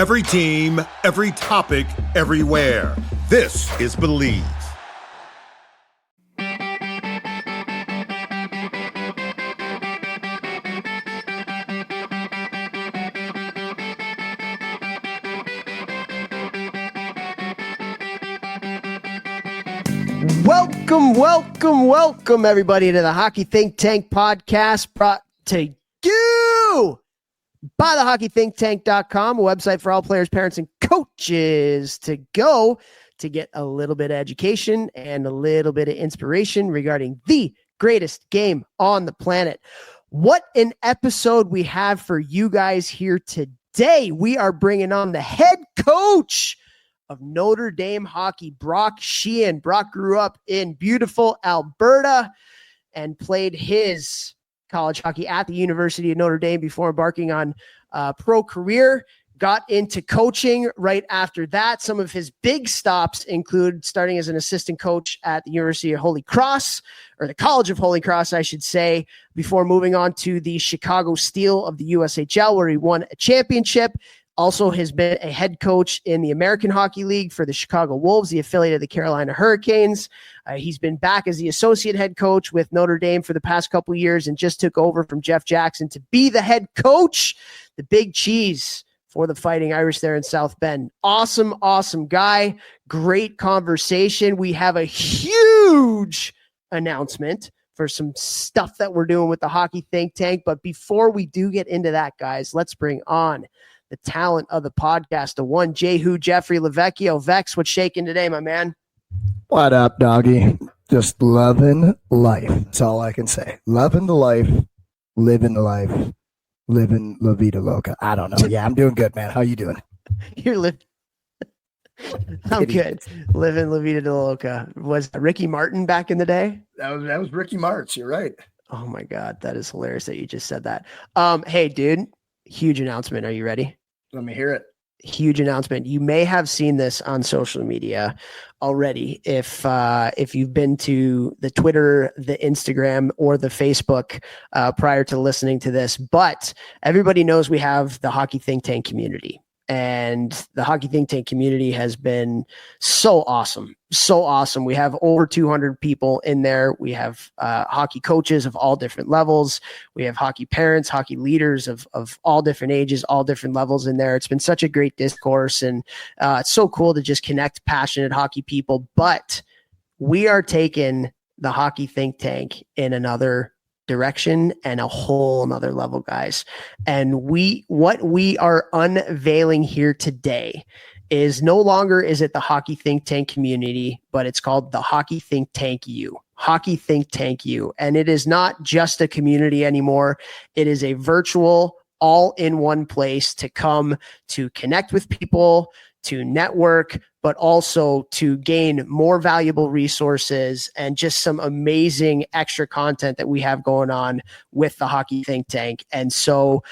Every team, every topic, everywhere. This is Believe. Welcome, everybody, to the Hockey Think Tank podcast, brought to you by the hockeythinktank.com, a website for all players, parents, and coaches to go to get a little bit of education and a little bit of inspiration regarding the greatest game on the planet. What an episode we have for you guys here today. We are bringing on the head coach of Notre Dame hockey, Brock Sheahan. Brock grew up in beautiful Alberta and played his college hockey at the University of Notre Dame before embarking on a pro career. Got into coaching right after that. Some of his big stops include starting as an assistant coach at the University of Holy Cross, or the College of Holy Cross, I should say, before moving on to the Chicago Steel of the USHL, where he won a championship. Also has been a head coach in the American Hockey League for the Chicago Wolves, the affiliate of the Carolina Hurricanes. He's been back as the associate head coach with Notre Dame for the past couple of years and just took over from Jeff Jackson to be the head coach, the big cheese for the Fighting Irish there in South Bend. Awesome guy. Great conversation. We have a huge announcement for some stuff that we're doing with the Hockey Think Tank. But before we do get into that, guys, let's bring on the talent of the podcast, the one Jehu Jeffrey Lavecchio. Vex, what's shaking today, my man? What up, doggy? Just loving life. That's all I can say. Loving the life, living the life, living La Vida Loca. I don't know. Yeah, I'm doing good, man. How you doing? You're living. I'm good. Living La Vida Loca. Was Ricky Martin back in the day? That was Ricky March. You're right. Oh my God, that is hilarious that you just said that. Hey, dude, huge announcement. Are you ready? Let me hear it. Huge announcement. You may have seen this on social media already. If you've been to the Twitter, the Instagram, or the Facebook prior to listening to this, but everybody knows we have the Hockey Think Tank community. And the Hockey Think Tank community has been so awesome. We have over 200 people in there. We have hockey coaches of all different levels. We have hockey parents, hockey leaders of all different ages, all different levels in there. It's been such a great discourse, and it's so cool to just connect passionate hockey people. But we are taking the Hockey Think Tank in another direction and a whole nother level, guys. And what we are unveiling here today is no longer is it the Hockey Think Tank community, but it's called the Hockey Think Tank U. Hockey Think Tank U. And it is not just a community anymore. It is a virtual, all-in-one place to come to connect with people, to network, but also to gain more valuable resources and just some amazing extra content that we have going on with the Hockey Think Tank. And so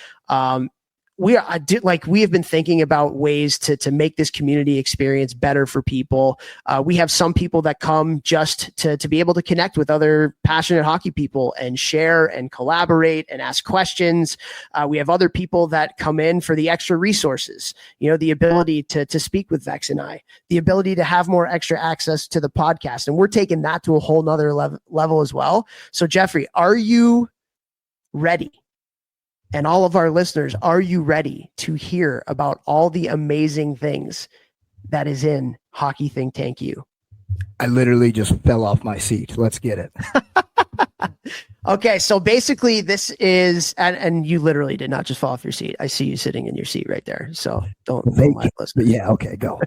we have been thinking about ways to make this community experience better for people. We have some people that come just to be able to connect with other passionate hockey people and share and collaborate and ask questions. We have other people that come in for the extra resources, the ability to speak with Vex and I, the ability to have more extra access to the podcast. And we're taking that to a whole nother level as well. So Jeffrey, are you ready? And all of our listeners, are you ready to hear about all the amazing things that is in Hockey Think Tank U? I literally just fell off my seat. Let's get it. Okay, so basically this is, and you literally did not just fall off your seat. I see you sitting in your seat right there. So don't lie, listeners. Yeah, okay, go.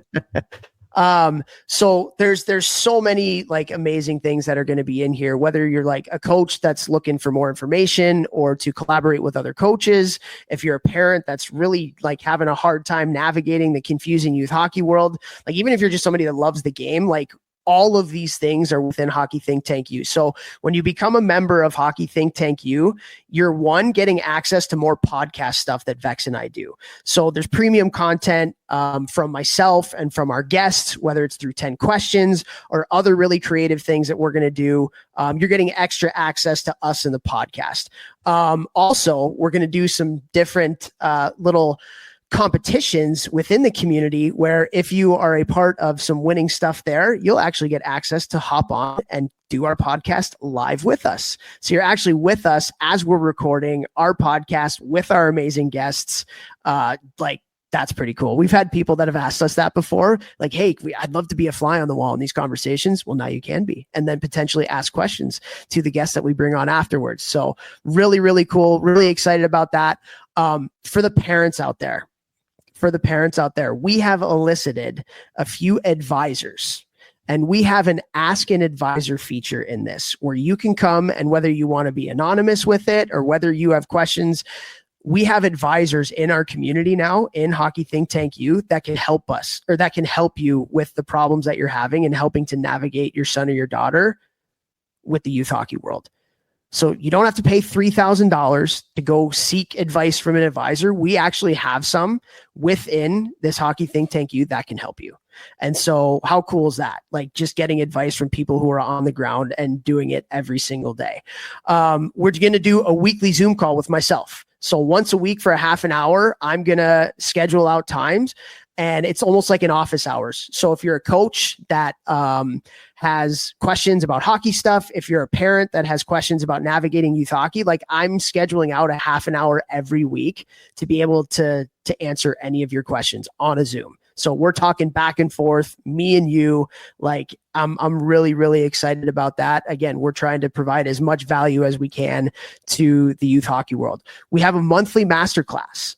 So there's so many like amazing things that are going to be in here, whether you're like a coach that's looking for more information or to collaborate with other coaches. If you're a parent that's really like having a hard time navigating the confusing youth hockey world, like even if you're just somebody that loves the game, like all of these things are within Hockey Think Tank U. So when you become a member of Hockey Think Tank U, you're getting access to more podcast stuff that Vex and I do. So there's premium content from myself and from our guests, whether it's through 10 questions or other really creative things that we're going to do. You're getting extra access to us in the podcast. Also, we're going to do some different little competitions within the community where if you are a part of some winning stuff there, you'll actually get access to hop on and do our podcast live with us. So you're actually with us as we're recording our podcast with our amazing guests. That's pretty cool. We've had people that have asked us that before, like, hey, I'd love to be a fly on the wall in these conversations. Well, now you can be, and then potentially ask questions to the guests that we bring on afterwards. So really, really cool. Really excited about that. For the parents out there, we have elicited a few advisors, and we have an Ask an Advisor feature in this where you can come, and whether you want to be anonymous with it or whether you have questions, we have advisors in our community now in Hockey Think Tank Youth that can help us, or that can help you with the problems that you're having and helping to navigate your son or your daughter with the youth hockey world. So you don't have to pay $3,000 to go seek advice from an advisor. We actually have some within this Hockey Think Tank Youth that can help you. And so how cool is that? Like, just getting advice from people who are on the ground and doing it every single day. We're going to do a weekly Zoom call with myself. So once a week for a half an hour, I'm going to schedule out times, and it's almost like an office hours. So if you're a coach that has questions about hockey stuff, if you're a parent that has questions about navigating youth hockey, like, I'm scheduling out a half an hour every week to be able to answer any of your questions on a Zoom. So we're talking back and forth, me and you. Like, I'm really, really excited about that. Again, we're trying to provide as much value as we can to the youth hockey world. We have a monthly masterclass,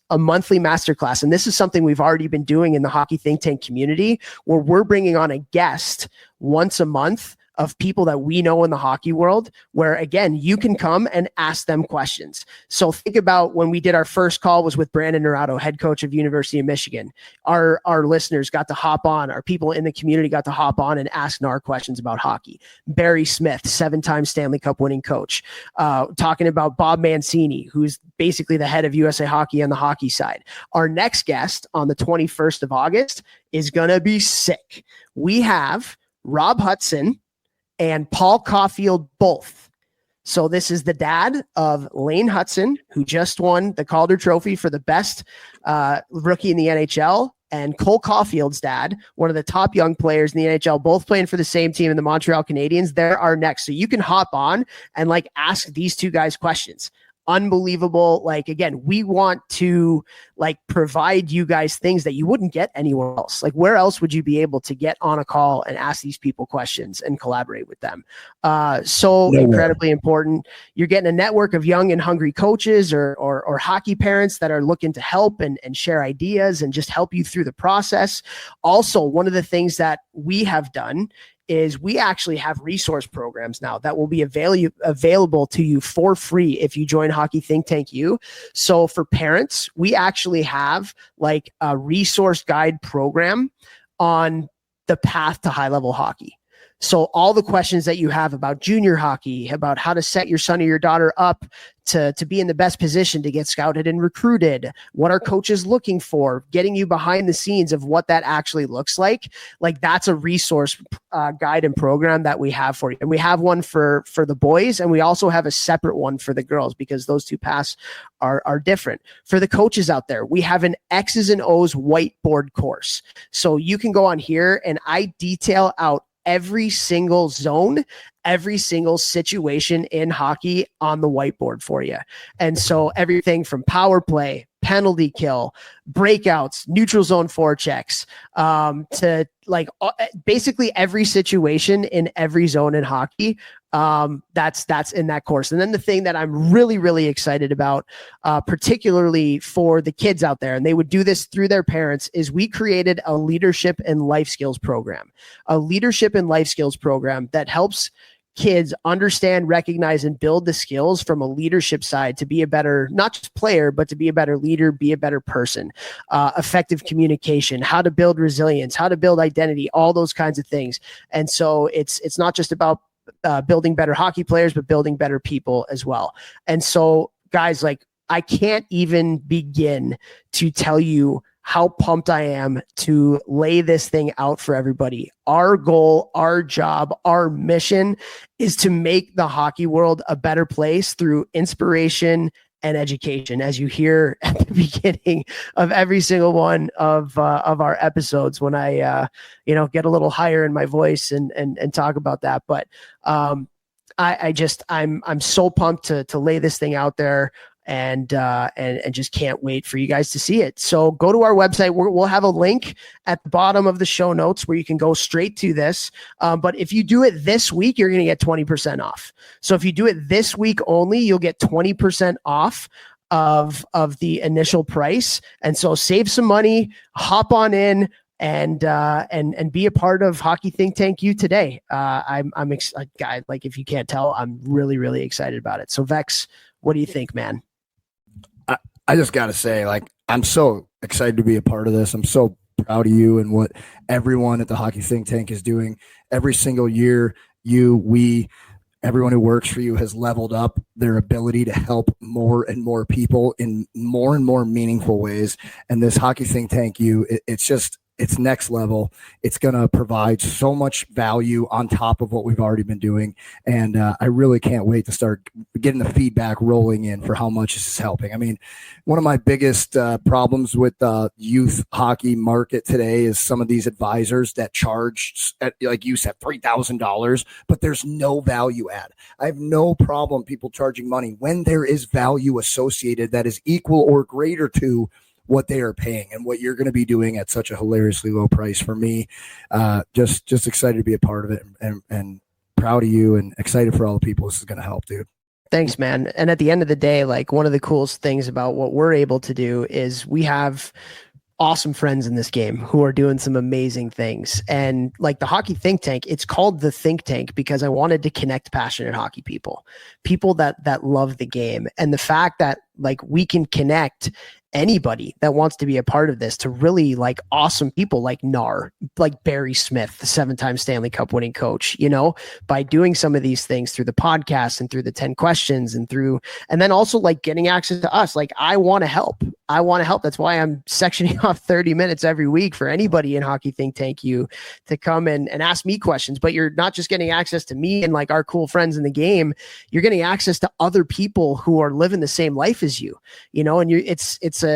and this is something we've already been doing in the Hockey Think Tank community, where we're bringing on a guest once a month of people that we know in the hockey world, where, again, you can come and ask them questions. So think about when we did our first call was with Brandon Naurato, head coach of University of Michigan. Our listeners got to hop on, our people in the community got to hop on and ask NAR questions about hockey. Barry Smith, 7-time Stanley Cup winning coach, talking about Bob Mancini, who's basically the head of USA Hockey on the hockey side. Our next guest on the 21st of August is going to be sick. We have Rob Hudson and Paul Caulfield both. So this is the dad of Lane Hudson, who just won the Calder Trophy for the best rookie in the NHL, and Cole Caulfield's dad, one of the top young players in the NHL, both playing for the same team in the Montreal Canadiens. They're our next. So you can hop on and ask these two guys questions. Unbelievable. Like, again, we want to provide you guys things that you wouldn't get anywhere else. Like, where else would you be able to get on a call and ask these people questions and collaborate with them? Incredibly important. You're getting a network of young and hungry coaches or hockey parents that are looking to help and share ideas and just help you through the process. Also, one of the things that we have done is we actually have resource programs now that will be available to you for free if you join Hockey Think Tank U. So for parents, we actually have a resource guide program on the path to high level hockey. So all the questions that you have about junior hockey, about how to set your son or your daughter up to be in the best position to get scouted and recruited, what are coaches looking for, getting you behind the scenes of what that actually looks like that's a resource guide and program that we have for you. And we have one for the boys, and we also have a separate one for the girls, because those two paths are different. For the coaches out there, we have an X's and O's whiteboard course. So you can go on here and I detail out every single zone, every single situation in hockey on the whiteboard for you. And so everything from power play, penalty kill, breakouts, neutral zone forechecks, to basically every situation in every zone in hockey. That's in that course. And then the thing that I'm really, really excited about, particularly for the kids out there, and they would do this through their parents, is we created a leadership and life skills program, that helps kids understand, recognize, and build the skills from a leadership side to be a better, not just player, but to be a better leader, be a better person, effective communication, how to build resilience, how to build identity, all those kinds of things. And so it's not just about building better hockey players, but building better people as well. And so, guys, I can't even begin to tell you how pumped I am to lay this thing out for everybody. Our goal, our job, our mission is to make the hockey world a better place through inspiration, and education, as you hear at the beginning of every single one of our episodes when I get a little higher in my voice and talk about that. But I'm so pumped to lay this thing out there, and just can't wait for you guys to see it. So go to our website. We'll have a link at the bottom of the show notes where you can go straight to this. But if you do it this week, you're going to get 20% off. So if you do it this week only, you'll get 20% off of the initial price. And so save some money, hop on in, and be a part of Hockey Think Tank U today. I'm excited, guy. Like, if you can't tell, I'm really, really excited about it. So Vex, what do you think, man? I just got to say, like, I'm so excited to be a part of this. I'm so proud of you and what everyone at the Hockey Think Tank is doing. Every single year, everyone who works for you has leveled up their ability to help more and more people in more and more meaningful ways. And this Hockey Think Tank U, it's next level. It's going to provide so much value on top of what we've already been doing. And I really can't wait to start getting the feedback rolling in for how much this is helping. I mean, one of my biggest problems with the youth hockey market today is some of these advisors that charge, like you said, $3,000, but there's no value add. I have no problem people charging money when there is value associated that is equal or greater to what they are paying and what you're going to be doing at such a hilariously low price. For me, just excited to be a part of it, and proud of you, and excited for all the people this is going to help, dude. Thanks, man. And at the end of the day, like, one of the coolest things about what we're able to do is we have awesome friends in this game who are doing some amazing things. And like the Hockey Think Tank, it's called the Think Tank because I wanted to connect passionate hockey people that love the game. And the fact that, like, we can connect anybody that wants to be a part of this to really, like, awesome people like Nar, like Barry Smith, the 7-time Stanley Cup winning coach, by doing some of these things through the podcast and through the 10 questions and then also, like, getting access to us. Like, I want to help. That's why I'm sectioning off 30 minutes every week for anybody in Hockey Think Tank U to come and ask me questions. But you're not just getting access to me and, like, our cool friends in the game. You're getting access to other people who are living the same life as you, and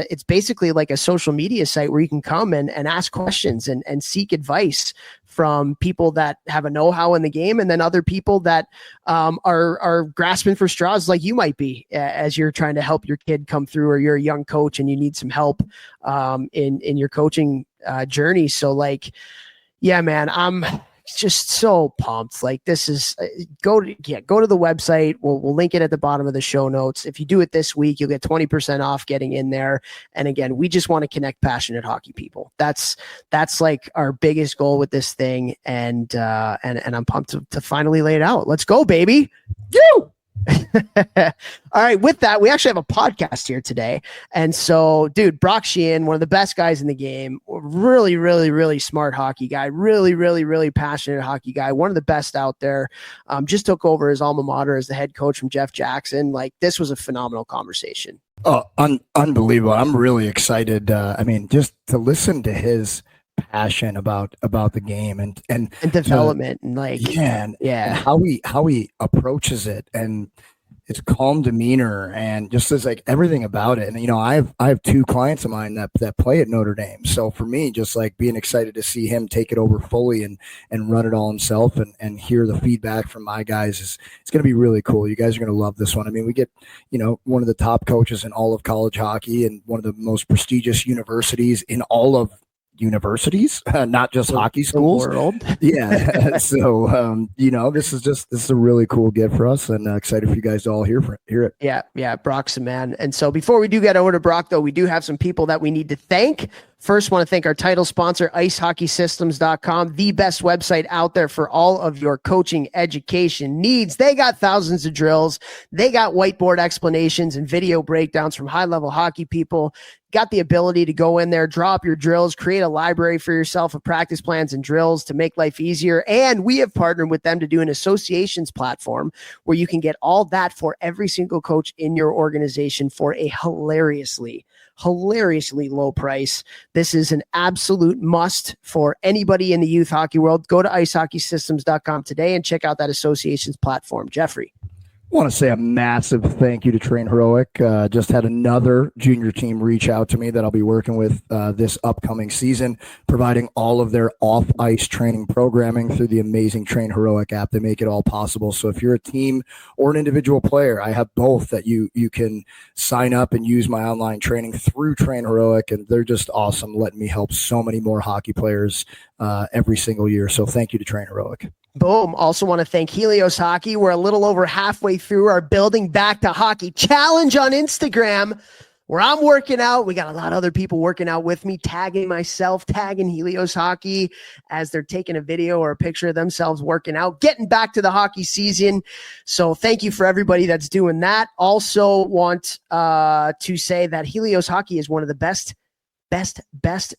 it's basically like a social media site where you can come and ask questions and seek advice from people that have a know-how in the game, and then other people that are grasping for straws like you might be as you're trying to help your kid come through, or you're a young coach and you need some help in your coaching journey. So, like, yeah, man, I'm just so pumped. Like, this is go to the website. We'll link it at the bottom of the show notes. If you do it this week, you'll get 20% off getting in there. And again, we just want to connect passionate hockey people. That's like our biggest goal with this thing. And I'm pumped to finally lay it out. Let's go, baby. You. All right. With that, we actually have a podcast here today. And so, dude, Brock Sheahan, one of the best guys in the game, really, really, really smart hockey guy, really, really, really passionate hockey guy, one of the best out there. Just took over his alma mater as the head coach from Jeff Jackson. Like, this was a phenomenal conversation. Oh, unbelievable. I'm really excited. I mean, just to listen to his passion about the game and development, and like, and how he approaches it, and his calm demeanor, and just as, like, everything about it. And I have 2 clients of mine that play at Notre Dame, so for me, just like being excited to see him take it over fully and run it all himself, and hear the feedback from my guys it's going to be really cool. You guys are going to love this one. I mean, we get one of the top coaches in all of college hockey and one of the most prestigious universities in all of universities, not just hockey schools. World. Yeah. So, this is a really cool gift for us, and excited for you guys to all hear it. Yeah. Brock's a man. And so before we do get over to Brock, though, we do have some people that we need to thank. First, want to thank our title sponsor, icehockeysystems.com, the best website out there for all of your coaching education needs. They got thousands of drills. They got whiteboard explanations and video breakdowns from high-level hockey people. Got the ability to go in there, draw up your drills, create a library for yourself of practice plans and drills to make life easier. And we have partnered with them to do an associations platform where you can get all that for every single coach in your organization for a hilariously low price. This is an absolute must for anybody in the youth hockey world. Go to icehockeysystems.com today and check out that associations platform. Jeffrey. Want to say a massive thank you to Train Heroic. Just had another junior team reach out to me that I'll be working with this upcoming season, providing all of their off-ice training programming through the amazing Train Heroic app. They make it all possible. So if you're a team or an individual player, I have both that you can sign up and use my online training through Train Heroic, and they're just awesome, letting me help so many more hockey players every single year. So thank you to Train Heroic. Boom. Also want to thank Helios Hockey. We're a little over halfway through our Building Back to Hockey challenge on Instagram, where I'm working out. We got a lot of other people working out with me, tagging myself, tagging Helios Hockey as they're taking a video or a picture of themselves working out, getting back to the hockey season. So thank you for everybody that's doing that. Also want to say that Helios Hockey is one of the best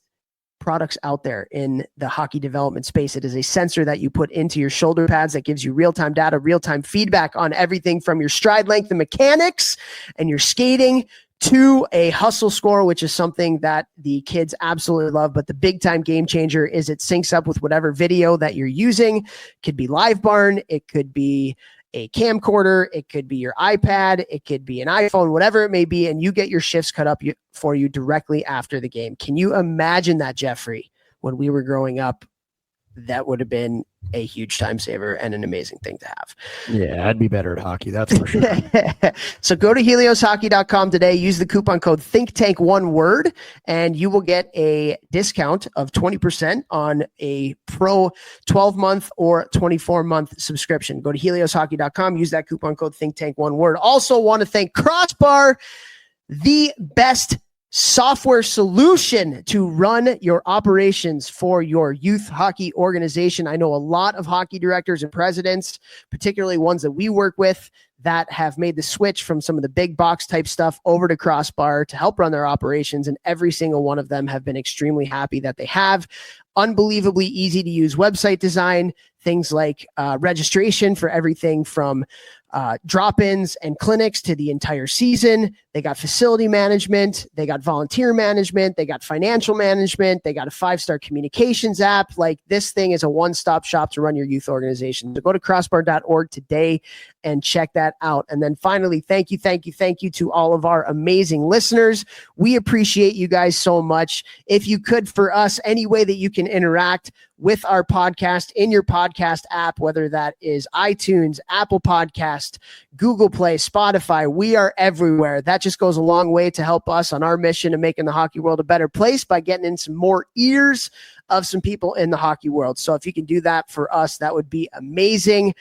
products out there in the hockey development space. It is a sensor that you put into your shoulder pads that gives you real-time data, real-time feedback on everything from your stride length and mechanics and your skating to a hustle score, which is something that the kids absolutely love. But the big time game changer is it syncs up with whatever video that you're using. It could be Live Barn. It could be a camcorder, it could be your iPad, it could be an iPhone, whatever it may be, and you get your shifts cut up for you directly after the game. Can you imagine that, Jeffrey? When we were growing up, that would have been a huge time saver and an amazing thing to have. Yeah, I'd be better at hockey, that's for sure. So go to helioshockey.com today, use the coupon code ThinkTank, one word, and you will get a discount of 20% on a pro 12-month or 24-month subscription. Go to helioshockey.com, use that coupon code ThinkTank, one word. Also want to thank Crossbar, the best software solution to run your operations for your youth hockey organization. I know a lot of hockey directors and presidents, particularly ones that we work with, that have made the switch from some of the big box type stuff over to Crossbar to help run their operations. And every single one of them have been extremely happy that they have. Unbelievably easy to use website design, things like registration for everything from drop-ins and clinics to the entire season. They got facility management. They got volunteer management. They got financial management. They got a 5-star communications app. Like, this thing is a one-stop shop to run your youth organization. So go to crossbar.org today and check that out. And then finally, thank you to all of our amazing listeners. We appreciate you guys so much. If you could, for us, any way that you can interact with our podcast in your podcast app, whether that is iTunes, Apple Podcast, Google Play, Spotify, we are everywhere. That just goes a long way to help us on our mission of making the hockey world a better place by getting in some more ears of some people in the hockey world. So if you can do that for us, that would be amazing.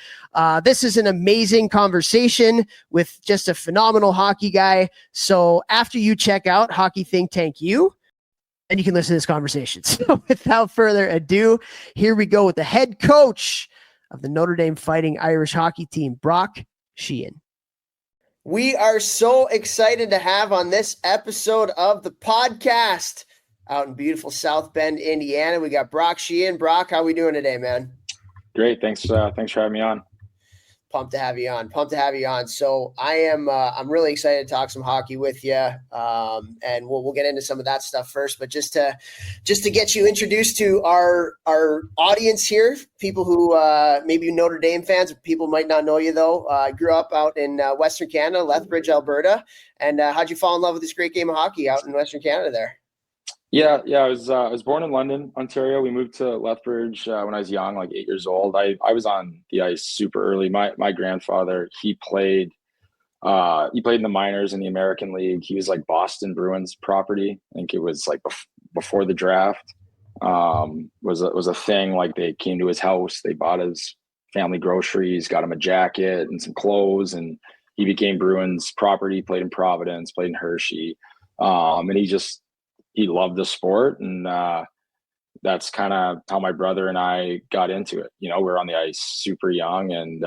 This is an amazing conversation with just a phenomenal hockey guy. So after you check out Hockey Think Tank U, and you can listen to this conversation. So without further ado, here we go with the head coach of the Notre Dame Fighting Irish hockey team, Brock Sheahan. We are so excited to have on this episode of the podcast out in beautiful South Bend, Indiana. We got Brock Sheahan. Brock, how are we doing today, man? Great. Thanks for having me on. Pumped to have you on. So I'm really excited to talk some hockey with you. And we'll get into some of that stuff first, but just to get you introduced to our audience here, people who maybe Notre Dame fans, people might not know you though. I grew up out in Western Canada, Lethbridge, Alberta. And how'd you fall in love with this great game of hockey out in Western Canada there? Yeah. I was born in London, Ontario. We moved to Lethbridge when I was young, like 8 years old. I was on the ice super early. My grandfather, he played in the minors in the American League. He was like Boston Bruins property. I think it was like before the draft was a thing. Like, they came to his house, they bought his family groceries, got him a jacket and some clothes, and he became Bruins property. Played in Providence, played in Hershey, and he loved the sport, and that's kind of how my brother and I got into it. You know, we're on the ice super young, and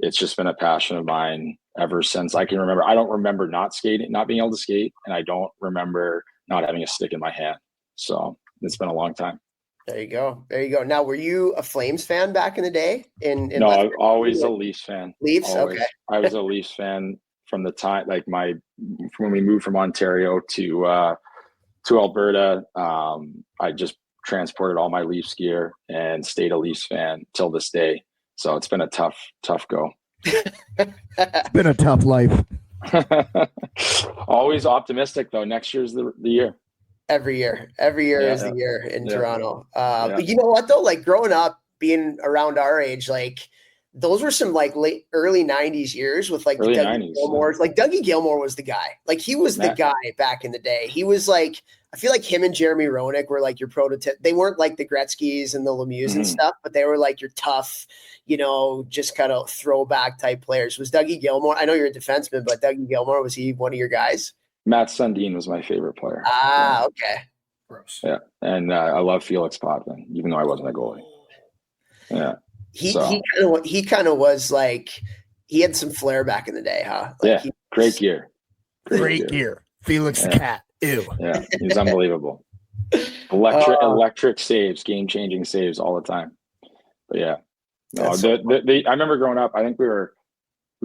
it's just been a passion of mine ever since I can remember. I don't remember not being able to skate, and I don't remember not having a stick in my hand. So it's been a long time. There you go. Now, were you a Flames fan back in the day? No, I was always a Leafs fan. Leafs? Always. Okay. I was a Leafs fan from the time, like when we moved from Ontario to Alberta. I just transported all my Leafs gear and stayed a Leafs fan till this day. So it's been a tough go. It's been a tough life. Always optimistic though. Next year's the year. Every year is the year in Toronto. But you know what though? Like growing up, being around our age, like those were some like early 90s years with like early the Dougie 90s. Gilmores. Like Dougie Gilmore was the guy. Like he was the guy back in the day. He was like, I feel like him and Jeremy Roenick were like your prototype. They weren't like the Gretzkys and the Lemieux and stuff, but they were like your tough, you know, just kind of throwback type players. Was Dougie Gilmore? I know you're a defenseman, but Dougie Gilmore, was he one of your guys? Matt Sundin was my favorite player. Okay. Gross. Yeah. And I love Felix Potvin, even though I wasn't a goalie. Yeah. He kind of was like, he had some flair back in the day, huh? Like great gear. Great gear. Felix the Cat. Ew. Yeah, he's unbelievable. Electric saves, game-changing saves all the time. But yeah. No, I remember growing up, I think we would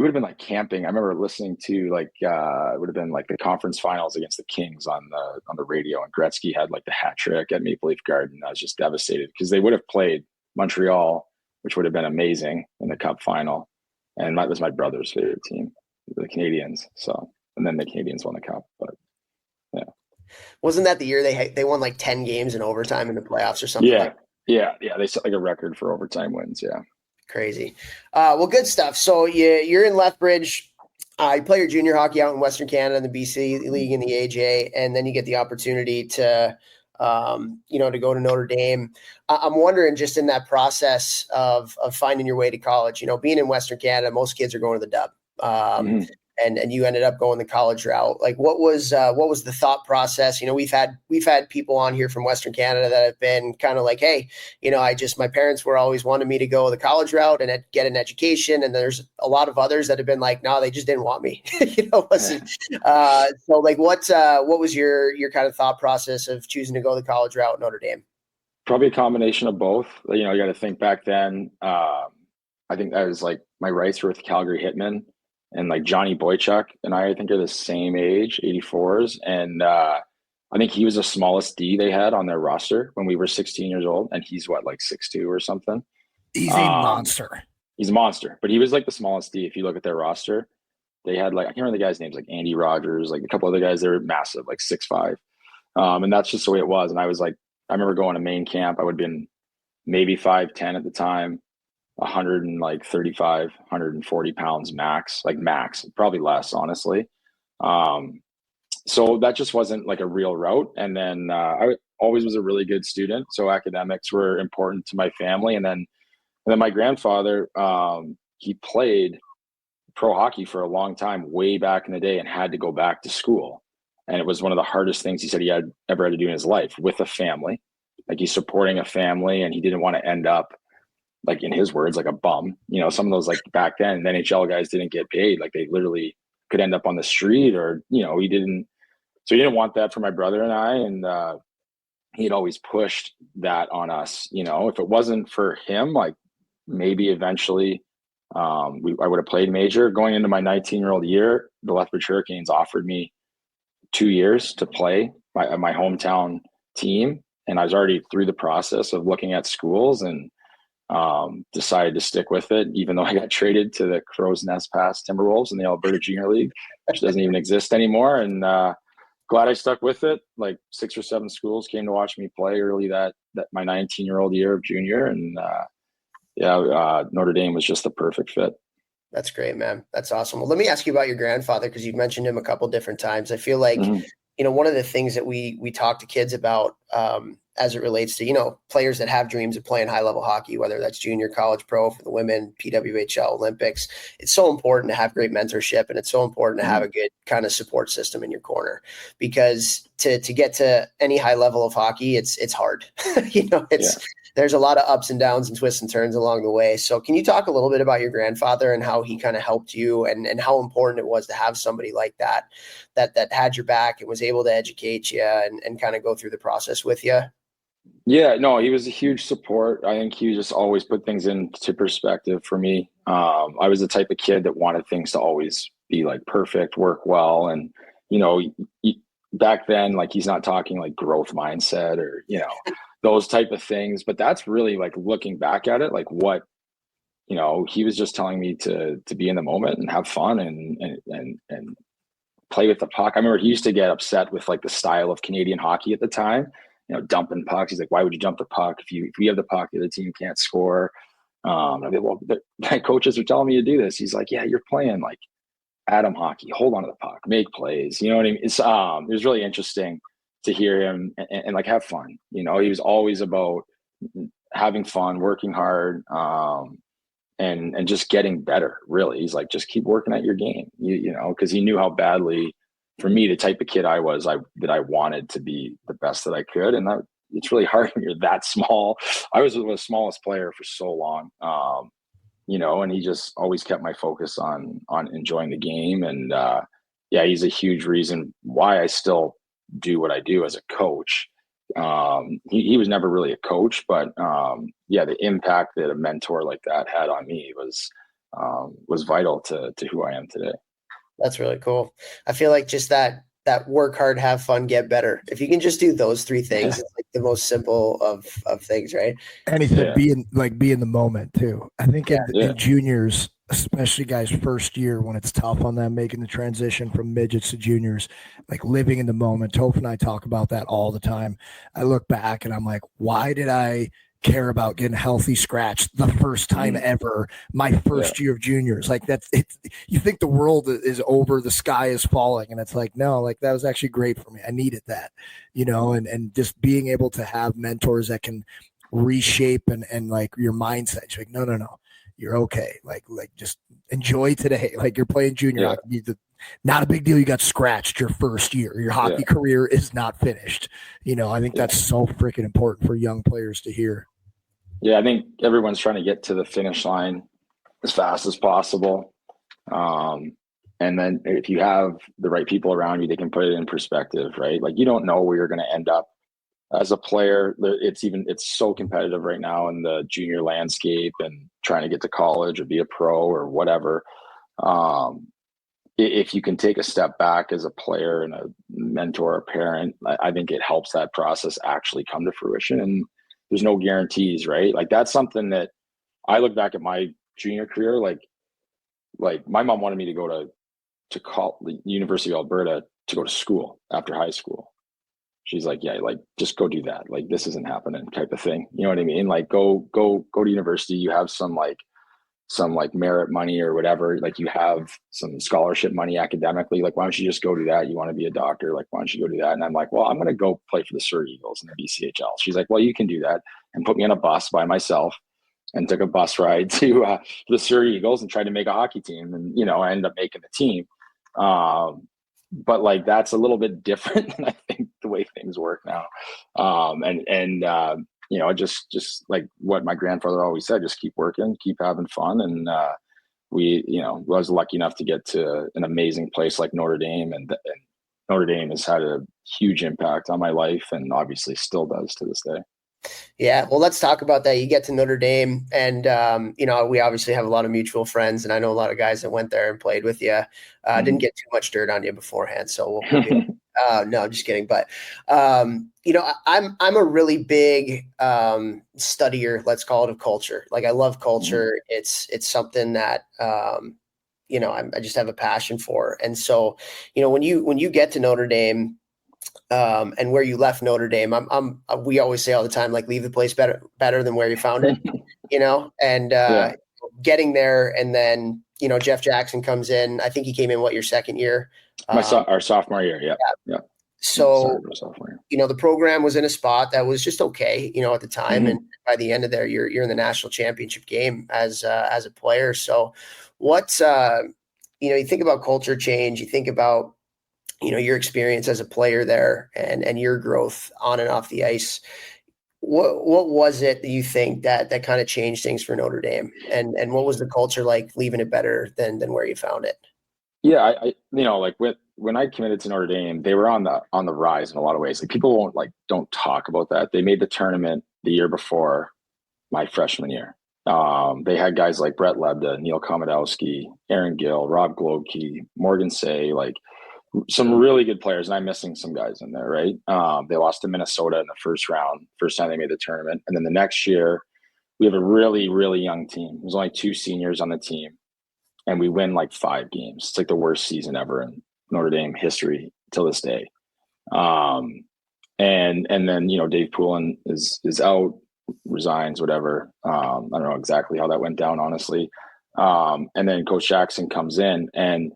have been like camping. I remember listening to like it would have been like the conference finals against the Kings on the radio, and Gretzky had like the hat trick at Maple Leaf Garden. I was just devastated because they would have played Montreal, which would have been amazing in the Cup final, and that was my brother's favorite team, the Canadiens. So, and then the Canadiens won the Cup, but yeah. Wasn't that the year they won like 10 games in overtime in the playoffs or something? Yeah. They set like a record for overtime wins. Yeah. Crazy. Well, good stuff. So you're in Lethbridge. You play your junior hockey out in Western Canada in the BC League in the AJ, and then you get the opportunity to, to go to Notre Dame. I'm wondering, just in that process of finding your way to college, being in Western Canada, most kids are going to the Dub. And you ended up going the college route. Like what was the thought process? We've had people on here from Western Canada that have been kind of like, hey, my parents were always wanting me to go the college route and get an education. And there's a lot of others that have been like, no, they just didn't want me. So like what was your kind of thought process of choosing to go the college route at Notre Dame? Probably a combination of both. You got to think back then. I think I was like, my rights were with Calgary Hitmen. And like Johnny Boychuk and I think are the same age, 84s. And I think he was the smallest D they had on their roster when we were 16 years old. And he's like 6'2" or something. He's a monster. He's a monster. But he was like the smallest D. If you look at their roster, they had like, I can't remember the guy's names, like Andy Rogers, like a couple other guys, they were massive, like 6'5". And that's just the way it was. And I was like, I remember going to main camp. I would have been maybe 5'10" at the time. 135, 140 pounds max, probably less, honestly. So that just wasn't like a real route. And then I always was a really good student. So academics were important to my family. And then my grandfather, he played pro hockey for a long time, way back in the day, and had to go back to school. And it was one of the hardest things he said he had ever had to do in his life with a family. Like he's supporting a family and he didn't want to end up, like in his words, like a bum. Some of those like back then, NHL guys didn't get paid. Like they literally could end up on the street or, he didn't want that for my brother and I. And he'd always pushed that on us. If it wasn't for him, like maybe eventually I would have played major. Going into my 19-year-old year, the Lethbridge Hurricanes offered me 2 years to play my hometown team. And I was already through the process of looking at schools and decided to stick with it, even though I got traded to the Crow's Nest Pass Timberwolves in the Alberta Junior League, which doesn't even exist anymore. And glad I stuck with it. Like 6 or 7 schools came to watch me play early that my 19-year-old year of junior. And Notre Dame was just the perfect fit. That's great, man. That's awesome. Well, let me ask you about your grandfather, because you've mentioned him a couple different times. I feel like, one of the things that we talk to kids about as it relates to, players that have dreams of playing high level hockey, whether that's junior, college, pro for the women, PWHL, Olympics, it's so important to have great mentorship. And it's so important to have a good kind of support system in your corner, because to get to any high level of hockey, it's hard. There's a lot of ups and downs and twists and turns along the way. So can you talk a little bit about your grandfather and how he kind of helped you and how important it was to have somebody like that had your back and was able to educate you and kind of go through the process with you? Yeah, no, he was a huge support. I think he just always put things into perspective for me. I was the type of kid that wanted things to always be like perfect, work well. And, back then, like he's not talking like growth mindset or, those type of things. But that's really like looking back at it, like what you know, he was just telling me to be in the moment and have fun and play with the puck. I remember he used to get upset with like the style of Canadian hockey at the time, you know, dumping pucks. He's like, why would you dump the puck? If we have the puck, the other team can't score. I mean, well, my coaches are telling me to do this. He's like, yeah, you're playing like Adam hockey, hold on to the puck, make plays. You know what I mean? It was really interesting to hear him and like have fun. You know, he was always about having fun, working hard, and just getting better. Really, he's like, just keep working at your game. You know, because he knew how badly, for me, the type of kid I was, that I wanted to be the best that I could, and that it's really hard when you're that small. I was the smallest player for so long. You know, and he just always kept my focus on enjoying the game. And yeah, he's a huge reason why I still do what I do as a coach. He was never really a coach, but yeah, the impact that a mentor like that had on me was vital to who I am today. That's really cool. I feel like just that work hard, have fun, get better. If you can just do those three things, it's like the most simple of things, right? And he said, be in the moment too. I think in juniors, especially guys first year when it's tough on them, making the transition from midgets to juniors, like living in the moment. Toph and I talk about that all the time. I look back and I'm like, why did I care about getting healthy scratched the first time ever, my first year of juniors? Like that's it. You think the world is over, the sky is falling, and it's like, no, like that was actually great for me. I needed that, you know, and just being able to have mentors that can reshape and like your mindset. You're like, no, you're okay. Like just enjoy today. Like you're playing junior hockey. Not a big deal. You got scratched your first year. Your hockey career is not finished. You know, I think that's so freaking important for young players to hear. Yeah, I think everyone's trying to get to the finish line as fast as possible. And then if you have the right people around you, they can put it in perspective, right? Like you don't know where you're going to end up as a player. It's so competitive right now in the junior landscape and trying to get to college or be a pro or whatever. If you can take a step back as a player and a mentor or parent, I think it helps that process actually come to fruition. And there's no guarantees, right? Like that's something that I look back at my junior career. Like my mom wanted me to go to the University of Alberta to go to school after high school. She's like, yeah, like just go do that. Like this isn't happening, type of thing. You know what I mean? Like go to university. You have some merit money or whatever. Like you have some scholarship money academically. Like why don't you just go do that? You want to be a doctor? Like why don't you go do that? And I'm like, well, I'm going to go play for the Surrey Eagles in the BCHL. She's like, well, you can do that, and put me on a bus by myself and took a bus ride to the Surrey Eagles and tried to make a hockey team. And, you know, I ended up making the team. But like, that's a little bit different than I think the way things work now. You know, just like what my grandfather always said, just keep working, keep having fun. And I was lucky enough to get to an amazing place like Notre Dame, and Notre Dame has had a huge impact on my life and obviously still does to this day. Yeah, well, let's talk about that. You get to Notre Dame, and you know, we obviously have a lot of mutual friends, and I know a lot of guys that went there and played with you. Didn't get too much dirt on you beforehand, so no, just kidding. But you know, I'm a really big studier, let's call it, of culture. Like I love culture. It's something that you know, I just have a passion for. And so, you know, when you get to Notre Dame, and where you left Notre Dame, we always say all the time, like leave the place better than where you found it, you know, and getting there. And then, you know, Jeff Jackson comes in. I think he came in your second year? Our sophomore year. Yeah. So, you know, the program was in a spot that was just okay, you know, at the time. And by the end of there, you're in the national championship game as a player. So what's, you know, you think about culture change, you think about, you know, your experience as a player there and your growth on and off the ice. What was it that you think that kind of changed things for Notre Dame, and what was the culture like leaving it better than where you found it? Yeah, I you know, like when I committed to Notre Dame, they were on the rise in a lot of ways. Like people don't talk about that. They made the tournament the year before my freshman year. They had guys like Brett Lebda, Neil Komodowski, Aaron Gill, Rob Globkey, Morgan Say, like some really good players, and I'm missing some guys in there, right? They lost to Minnesota in the first round, first time they made the tournament. And then the next year we have a really, really young team. There's only 2 seniors on the team, and we win like 5 games. It's like the worst season ever in Notre Dame history till this day. And then, you know, Dave Poulin is out, resigns, whatever. I don't know exactly how that went down, honestly. And then Coach Jackson comes in, and,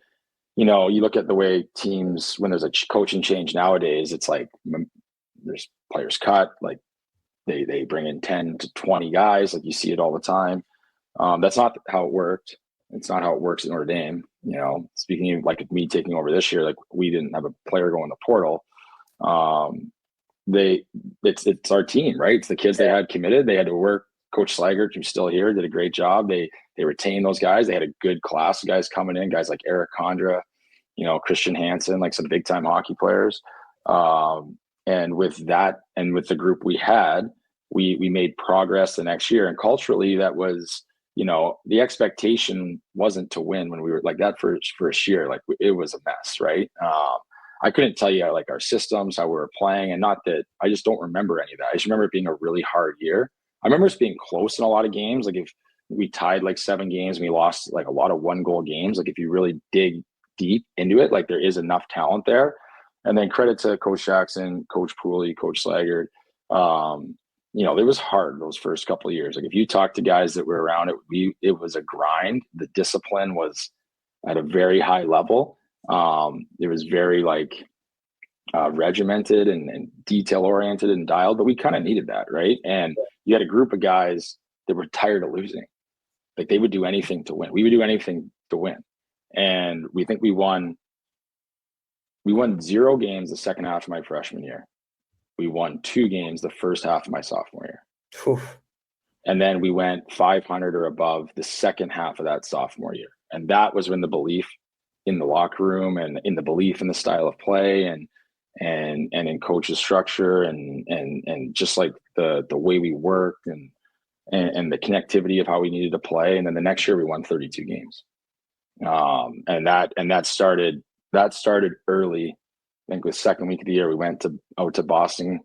you know, you look at the way teams, when there's a coaching change nowadays, it's like there's players cut, like they bring in 10 to 20 guys, like you see it all the time. That's not how it worked. It's not how it works at Notre Dame. You know, speaking of like me taking over this year, like we didn't have a player go in the portal. It's our team, right? It's the kids they had committed. They had to work. Coach Slaggert, who's still here, did a great job. They retained those guys. They had a good class of guys coming in, guys like Eric Condra, you know, Christian Hansen, like some big time hockey players. And with that, and with the group we had, we made progress the next year. And culturally, that was, you know, the expectation wasn't to win when we were like that first year. Like it was a mess, right? I couldn't tell you like our systems, how we were playing, and not that I just don't remember any of that. I just remember it being a really hard year. I remember us being close in a lot of games. Like if we tied like 7 games and we lost like a lot of 1-goal games, like if you really dig deep into it, like there is enough talent there. And then credit to Coach Jackson, Coach Pooley, Coach Slaggert. You know, it was hard those first couple of years. Like if you talk to guys that were around it, it was a grind. The discipline was at a very high level. It was very like regimented and detail oriented and dialed, but we kind of needed that, right? And you had a group of guys that were tired of losing. Like they would do anything to win. We would do anything to win. And we think we won 0 games the second half of my freshman year. We won 2 games the first half of my sophomore year. Oof. And then we went 500 or above the second half of that sophomore year. And that was when the belief in the locker room and in the belief in the style of play and in coach's structure and just like the way we worked and the connectivity of how we needed to play. And then the next year we won 32 games. And that started early. I think the second week of the year, we went out to Boston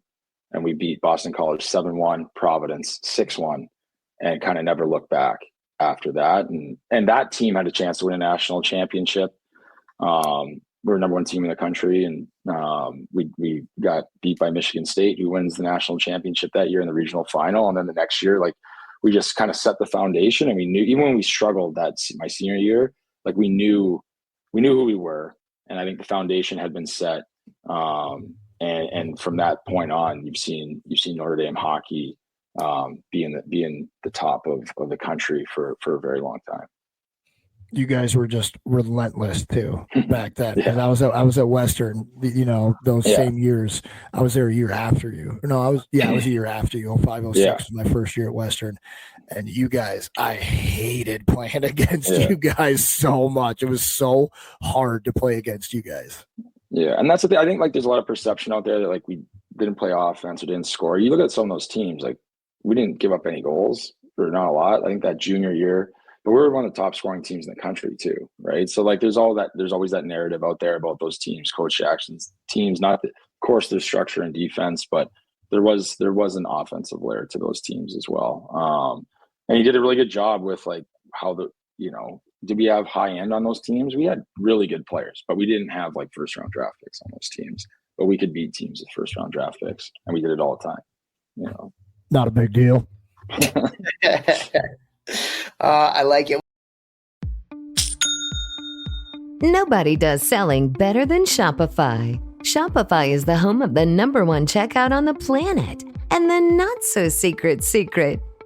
and we beat Boston College 7-1, Providence 6-1, and kind of never looked back after that. And that team had a chance to win a national championship. We're number 1 team in the country, and we got beat by Michigan State, who wins the national championship that year in the regional final. And then the next year, like we just kind of set the foundation, and we knew even when we struggled my senior year, like we knew who we were, and I think the foundation had been set. And from that point on, you've seen Notre Dame hockey be in the top of the country for a very long time. You guys were just relentless too back then. Because I was at Western, you know, those same years. I was there a year after you. No, I was a year after you. 05, 06 was my first year at Western. And you guys, I hated playing against you guys so much. It was so hard to play against you guys. Yeah, and that's the thing. I think like there's a lot of perception out there that like we didn't play offense or didn't score. You look at some of those teams, like we didn't give up any goals, or not a lot. I think that junior year, but we were one of the top scoring teams in the country too, right? So like there's always that narrative out there about those teams, Coach Jackson's teams. Not that, of course, there's structure and defense, but there was an offensive layer to those teams as well. And he did a really good job with like how did we have high end on those teams? We had really good players, but we didn't have like first round draft picks on those teams. But we could beat teams with first round draft picks, and we did it all the time. You know, not a big deal. I like it. Nobody does selling better than Shopify. Shopify is the home of the #1 checkout on the planet, and the not so secret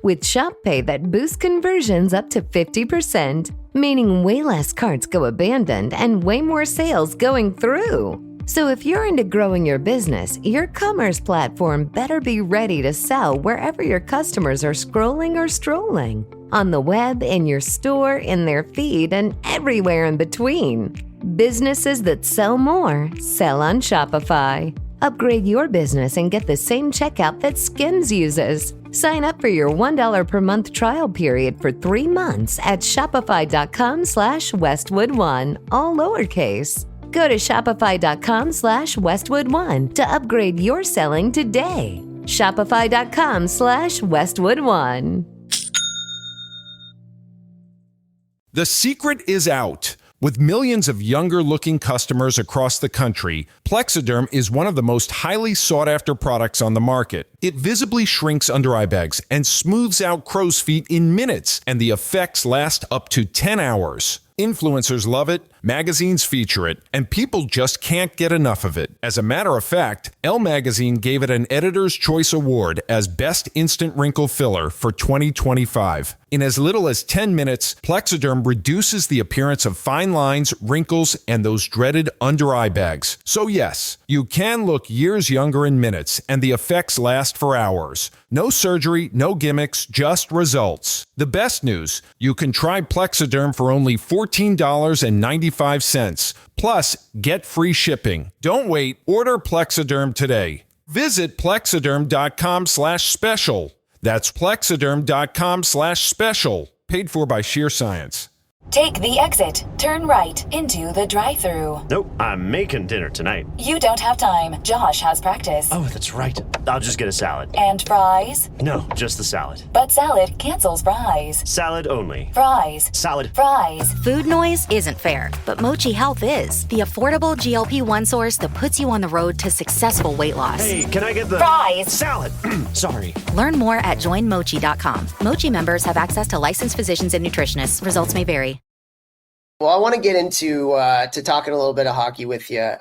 with Shop Pay that boosts conversions up to 50%, meaning way less carts go abandoned and way more sales going through. So if you're into growing your business, your commerce platform better be ready to sell wherever your customers are scrolling or strolling. On the web, in your store, in their feed, and everywhere in between. Businesses that sell more, sell on Shopify. Upgrade your business and get the same checkout that Skims uses. Sign up for your $1 per month trial period for 3 months at shopify.com/Westwood1, all lowercase. Go to shopify.com/Westwood1 to upgrade your selling today. Shopify.com/Westwood1. The secret is out. With millions of younger-looking customers across the country, Plexiderm is one of the most highly sought-after products on the market. It visibly shrinks under-eye bags and smooths out crow's feet in minutes, and the effects last up to 10 hours. Influencers love it, magazines feature it, and people just can't get enough of it. As a matter of fact, Elle Magazine gave it an Editor's Choice Award as Best Instant Wrinkle Filler for 2025. In as little as 10 minutes, Plexiderm reduces the appearance of fine lines, wrinkles, and those dreaded under-eye bags. So yes, you can look years younger in minutes, and the effects last for hours. No surgery, no gimmicks, just results. The best news, you can try Plexiderm for only $14.95. Plus, get free shipping. Don't wait. Order Plexiderm today. Visit plexiderm.com/special. That's plexiderm.com/special. Paid for by Sheer Science. Take the exit. Turn right into the drive-thru. Nope, I'm making dinner tonight. You don't have time. Josh has practice. Oh, that's right. I'll just get a salad. And fries? No, just the salad. But salad cancels fries. Salad only. Fries. Salad. Fries. Food noise isn't fair, but Mochi Health is. The affordable GLP-1 source that puts you on the road to successful weight loss. Hey, can I get the... Fries. Salad. Sorry. Learn more at joinmochi.com. Mochi members have access to licensed physicians and nutritionists. Results may vary. Well, I want to get into to talking a little bit of hockey with you.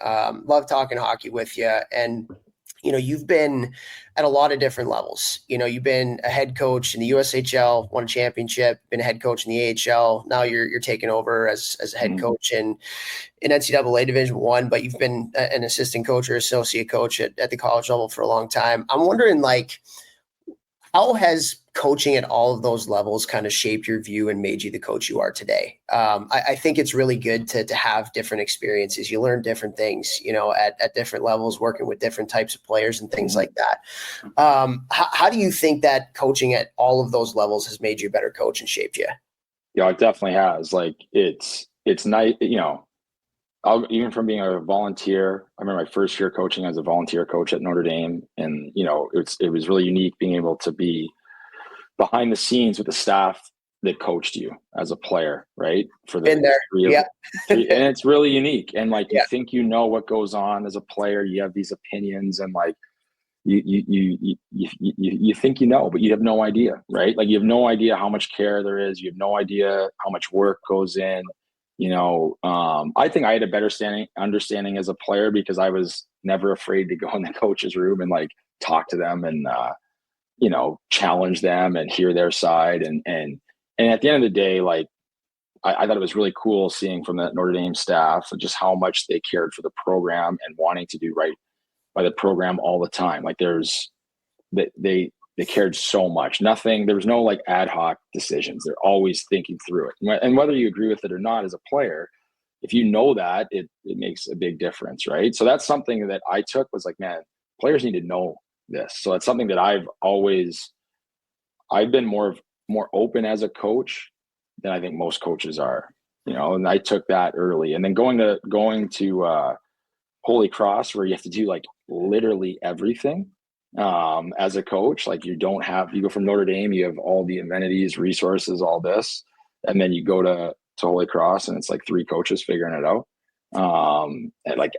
Love talking hockey with you. And, you've been at a lot of different levels. You've been a head coach in the USHL, won a championship, been a head coach in the AHL. Now you're taking over as a head coach in NCAA Division I, but you've been an assistant coach or associate coach at the college level for a long time. I'm wondering, how has coaching at all of those levels kind of shaped your view and made you the coach you are today? I think it's really good to have different experiences. You learn different things, at different levels, working with different types of players and things like that. How do you think that coaching at all of those levels has made you a better coach and shaped you? Yeah, it definitely has. It's nice, even from being a volunteer. I remember my first year coaching as a volunteer coach at Notre Dame, and it was really unique being able to be behind the scenes with the staff that coached you as a player, right? For the been there, yeah. And it's really unique. And you think what goes on as a player. You have these opinions, and you think but you have no idea, right? You have no idea how much care there is. You have no idea how much work goes in. I think I had a better understanding as a player because I was never afraid to go in the coach's room and talk to them and challenge them and hear their side. And at the end of the day, I thought it was really cool seeing from the Notre Dame staff just how much they cared for the program and wanting to do right by the program all the time. They cared so much. There was no ad hoc decisions. They're always thinking through it. And whether you agree with it or not as a player, if you know that, it makes a big difference, right? So that's something that I took was man, players need to know this. So it's something that I've been more open as a coach than I think most coaches are, and I took that early. And then going to Holy Cross, where you have to do literally everything. As a coach, you go from Notre Dame, you have all the amenities, resources, all this, and then you go to Holy Cross and it's 3 coaches figuring it out. And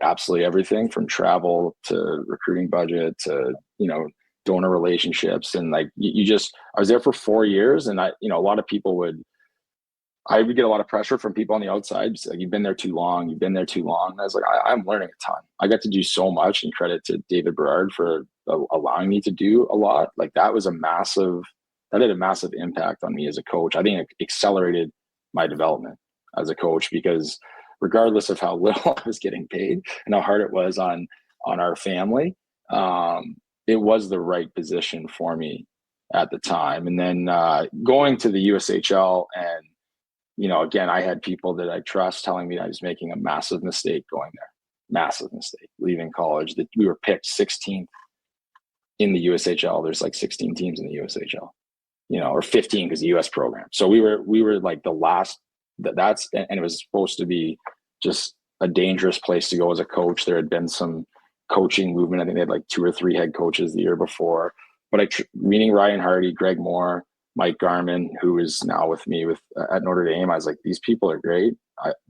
absolutely everything from travel to recruiting budget to, donor relationships. And I was there for 4 years, and a lot of people I would get a lot of pressure from people on the outside. You've been there too long. And I was I'm learning a ton. I got to do so much, and credit to David Berard for allowing me to do a lot. That had a massive impact on me as a coach. I think it accelerated my development as a coach because regardless of how little I was getting paid and how hard it was on our family, it was the right position for me at the time. And then going to the USHL and, again, I had people that I trust telling me I was making a massive mistake going there. Massive mistake leaving college. That we were picked 16th in the USHL. There's 16 teams in the USHL, or 15 because the US program. So we were the last. And it was supposed to be just a dangerous place to go as a coach. There had been some coaching movement. I think they had 2 or 3 head coaches the year before. But meeting Ryan Hardy, Greg Moore, Mike Garman, who is now with me at Notre Dame. I was like, these people are great.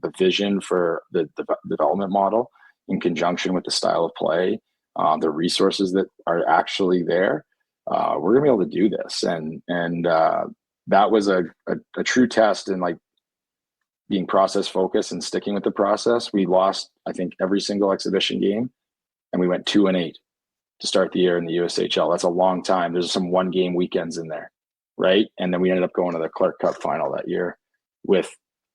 The vision for the development model in conjunction with the style of play, the resources that are actually there, we're gonna be able to do this. And that was a true test in like being process focused and sticking with the process. We lost, I think, every single exhibition game, and we went 2-8 to start the year in the USHL. That's a long time. There's some 1-game weekends in there, right? And then we ended up going to the Clark Cup final that year.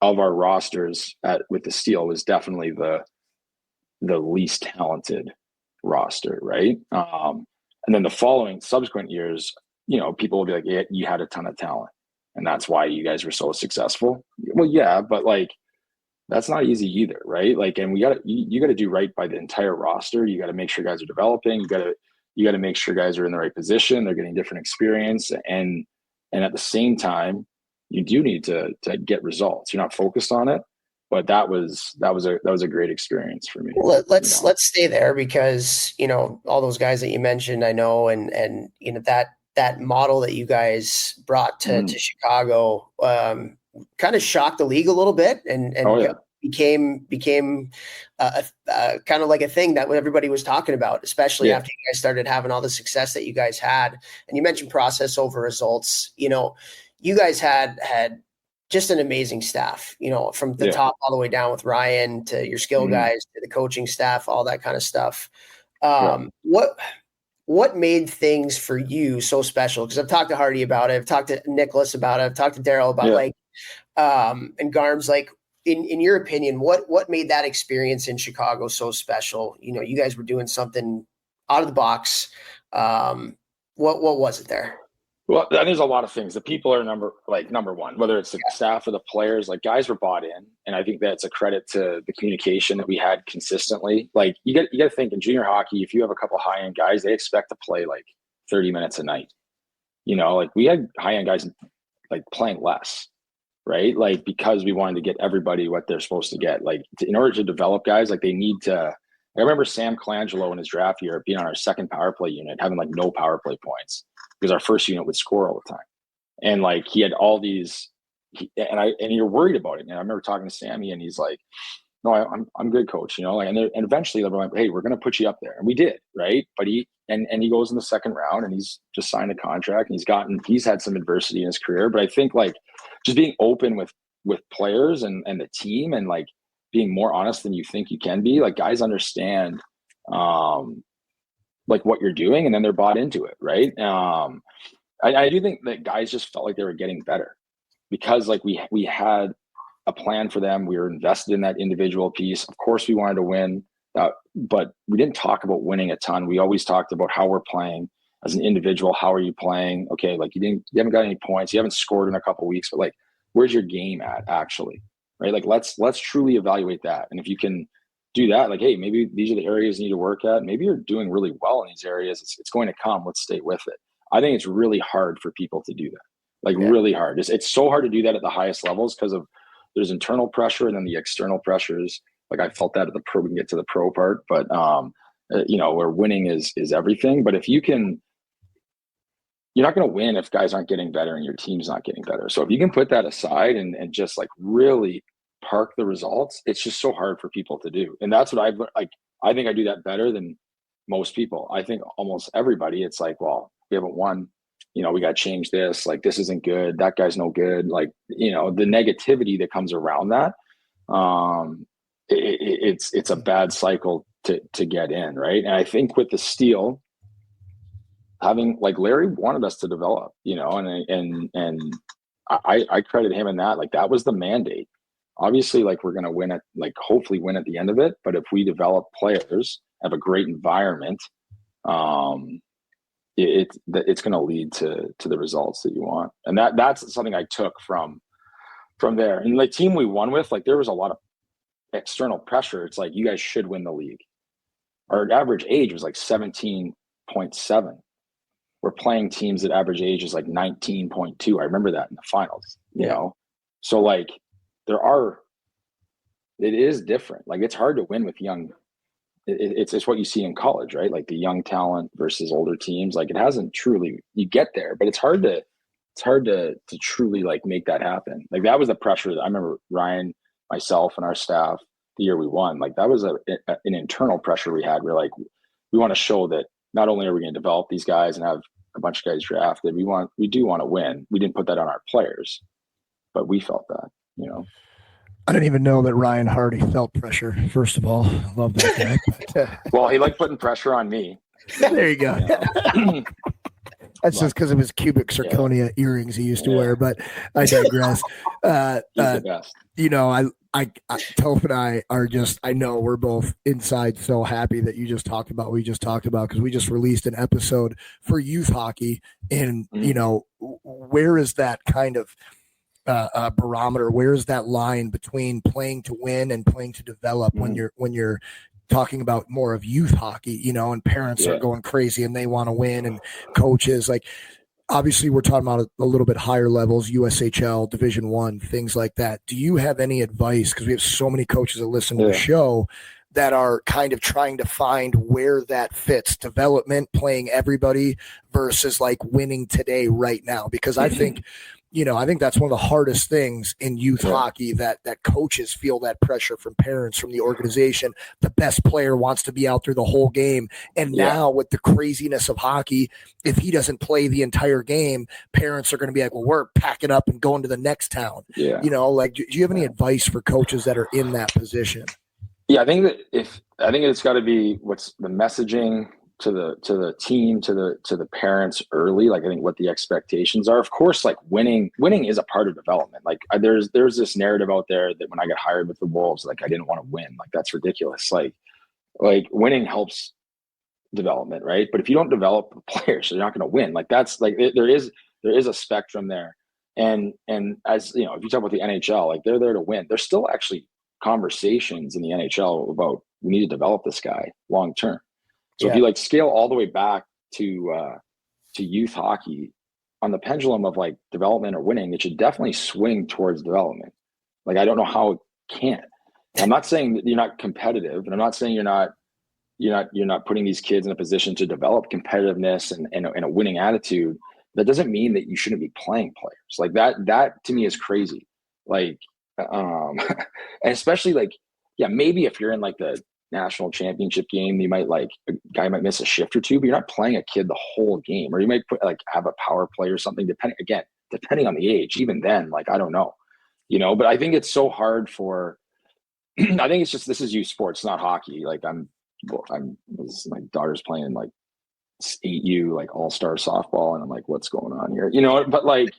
Of our rosters with the Steel was definitely the least talented roster, right? And then the following subsequent years, people will be like, yeah, you had a ton of talent, and that's why you guys were so successful. Well, yeah, but like, that's not easy either, right? Like, and you got to do right by the entire roster. You got to make sure guys are developing. You got to make sure guys are in the right position. They're getting different experience, and at the same time, you do need to get results. You're not focused on it, but that was a great experience for me. Well, let's stay there, because all those guys that you mentioned, I know, and that model that you guys brought to Chicago kind of shocked the league a little bit, and became kind of like a thing that everybody was talking about, especially after you guys started having all the success that you guys had. And you mentioned process over results. You guys had just an amazing staff, from the top all the way down, with Ryan to your skill guys to the coaching staff, all that kind of stuff. What made things for you so special? Because I've talked to Hardy about it. I've talked to Nicholas about it. I've talked to Daryl about and Garms, like, in your opinion, what made that experience in Chicago so special? You guys were doing something out of the box. What was it there? Well, there's a lot of things. The people are number one, whether it's the staff or the players. Like, guys were bought in, and I think that's a credit to the communication that we had consistently. Like, you got to think, in junior hockey, if you have a couple high end guys, they expect to play like 30 minutes a night. Like, we had high end guys like playing less, right? Like, because we wanted to get everybody what they're supposed to get. Like, in order to develop guys, like, they need to. I remember Sam Colangelo in his draft year being on our second power play unit, having like no power play points, because our first unit would score all the time. And like, he had all these, and you're worried about it. And I remember talking to Sammy, and he's like, no, I'm good, coach. And eventually they were like, hey, we're going to put you up there. And we did. Right. But he goes in the second round, and he's just signed a contract, and he's had some adversity in his career. But I think like just being open with players and the team, and like being more honest than you think you can be, like, guys understand, like, what you're doing, and then they're bought into it. Right. I do think that guys just felt like they were getting better, because like we had a plan for them. We were invested in that individual piece. Of course we wanted to win, but we didn't talk about winning a ton. We always talked about how we're playing as an individual. How are you playing? Okay. Like, you haven't got any points. You haven't scored in a couple of weeks, but like, where's your game at actually? Right. Like, let's truly evaluate that. And if you can do that, like, hey, maybe these are the areas you need to work at. Maybe you're doing really well in these areas. It's going to come. Let's stay with it. I think it's really hard for people to do that. Like, really hard. It's so hard to do that at the highest levels, because there's internal pressure, and then the external pressures. Like, I felt that at the pro. We can get to the pro part, but where winning is everything. But if you can, you're not going to win if guys aren't getting better and your team's not getting better. So if you can put that aside and just like really park the results, it's just so hard for people to do. And that's what I think I do that better than most people. I think almost everybody, it's like, well, we haven't won, we got to change this. Like, this isn't good. That guy's no good. Like, the negativity that comes around that, it's a bad cycle to get in. Right. And I think with the Steel, having, like, Larry wanted us to develop, and I credit him in that. Like, that was the mandate. Obviously, like, we're going to win it, like, hopefully win at the end of it. But if we develop players, have a great environment, it's going to lead to the results that you want. And that's something I took from there. And the team we won with, like, there was a lot of external pressure. It's like, you guys should win the league. Our average age was like 17.7. We're playing teams that average age is like 19.2. I remember that in the finals, So like, it is different. Like, it's hard to win with young. It's what you see in college, right? Like, the young talent versus older teams. Like, it hasn't truly, you get there, but it's hard to to truly like make that happen. Like that was the pressure that I remember Ryan, myself, and our staff the year we won. Like that was an internal pressure we had. We're like, we want to show that not only are we going to develop these guys and have a bunch of guys drafted, we do want to win. We didn't put that on our players, but we felt that, you know. I didn't even know that Ryan Hardy felt pressure. First of all, love that guy. But, well, he liked putting pressure on me. There you go. That's just because of his cubic zirconia earrings he used to wear, but I digress. He's the best. You know, I Toph and I are just, I know we're both inside so happy that you just talked about what we just talked about, because we just released an episode for youth hockey. And, you know, where is that kind of barometer? Where is that line between playing to win and playing to develop when you're talking about more of youth hockey, you know, and parents are going crazy and they want to win, and coaches, like, obviously we're talking about a little bit higher levels, USHL, Division I, things like that. Do you have any advice? Because we have so many coaches that listen to the show that are kind of trying to find where that fits, development, playing everybody versus like winning today right now. Because I think, you know, I think that's one of the hardest things in youth hockey, that coaches feel that pressure from parents, from the organization. The best player wants to be out there the whole game. And now with the craziness of hockey, if he doesn't play the entire game, parents are going to be like, well, we're packing up and going to the next town. You know, like, do you have any advice for coaches that are in that position? Yeah, I think it's got to be what's the messaging to the team, to the parents early. Like, I think what the expectations are. Of course, like winning is a part of development. Like there's this narrative out there that when I got hired with the Wolves, like I didn't want to win. Like that's ridiculous. Like winning helps development, right? But if you don't develop players, you're not going to win. Like that's like there is a spectrum there. And as you know, if you talk about the NHL, like they're there to win. There's still actually conversations in the NHL about we need to develop this guy long term. So if you like scale all the way back to youth hockey on the pendulum of like development or winning, it should definitely swing towards development. Like, I don't know how it can't. I'm not saying that you're not competitive, and I'm not saying you're not putting these kids in a position to develop competitiveness and a winning attitude. That doesn't mean that you shouldn't be playing players. Like that to me is crazy. Like, and especially like, maybe if you're in like the national championship game, you might like a guy might miss a shift or two, but you're not playing a kid the whole game, or you might have a power play or something, depending on the age. Even then, like, I don't know, you know, but I think it's so hard for, I think it's just, this is youth sports, not hockey. Like my daughter's playing like 8U, like all-star softball. And I'm like, what's going on here? You know, but like,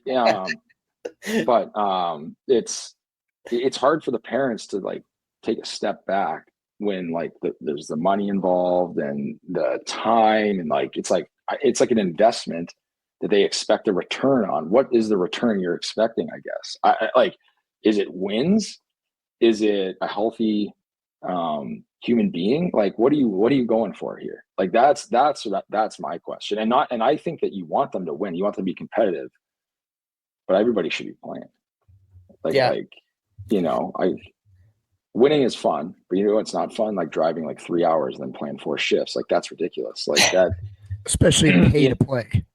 it's hard for the parents to like take a step back when like there's the money involved and the time, and like it's like an investment that they expect a return on. What is the return you're expecting? I guess I like, is it wins? Is it a healthy human being? Like, what are you going for here? Like that's my question. And I think that you want them to win. You want them to be competitive, but everybody should be playing. Like, you know, winning is fun, but you know it's not fun? Like driving like 3 hours and then playing 4 shifts. Like that's ridiculous. Like that, especially pay to play.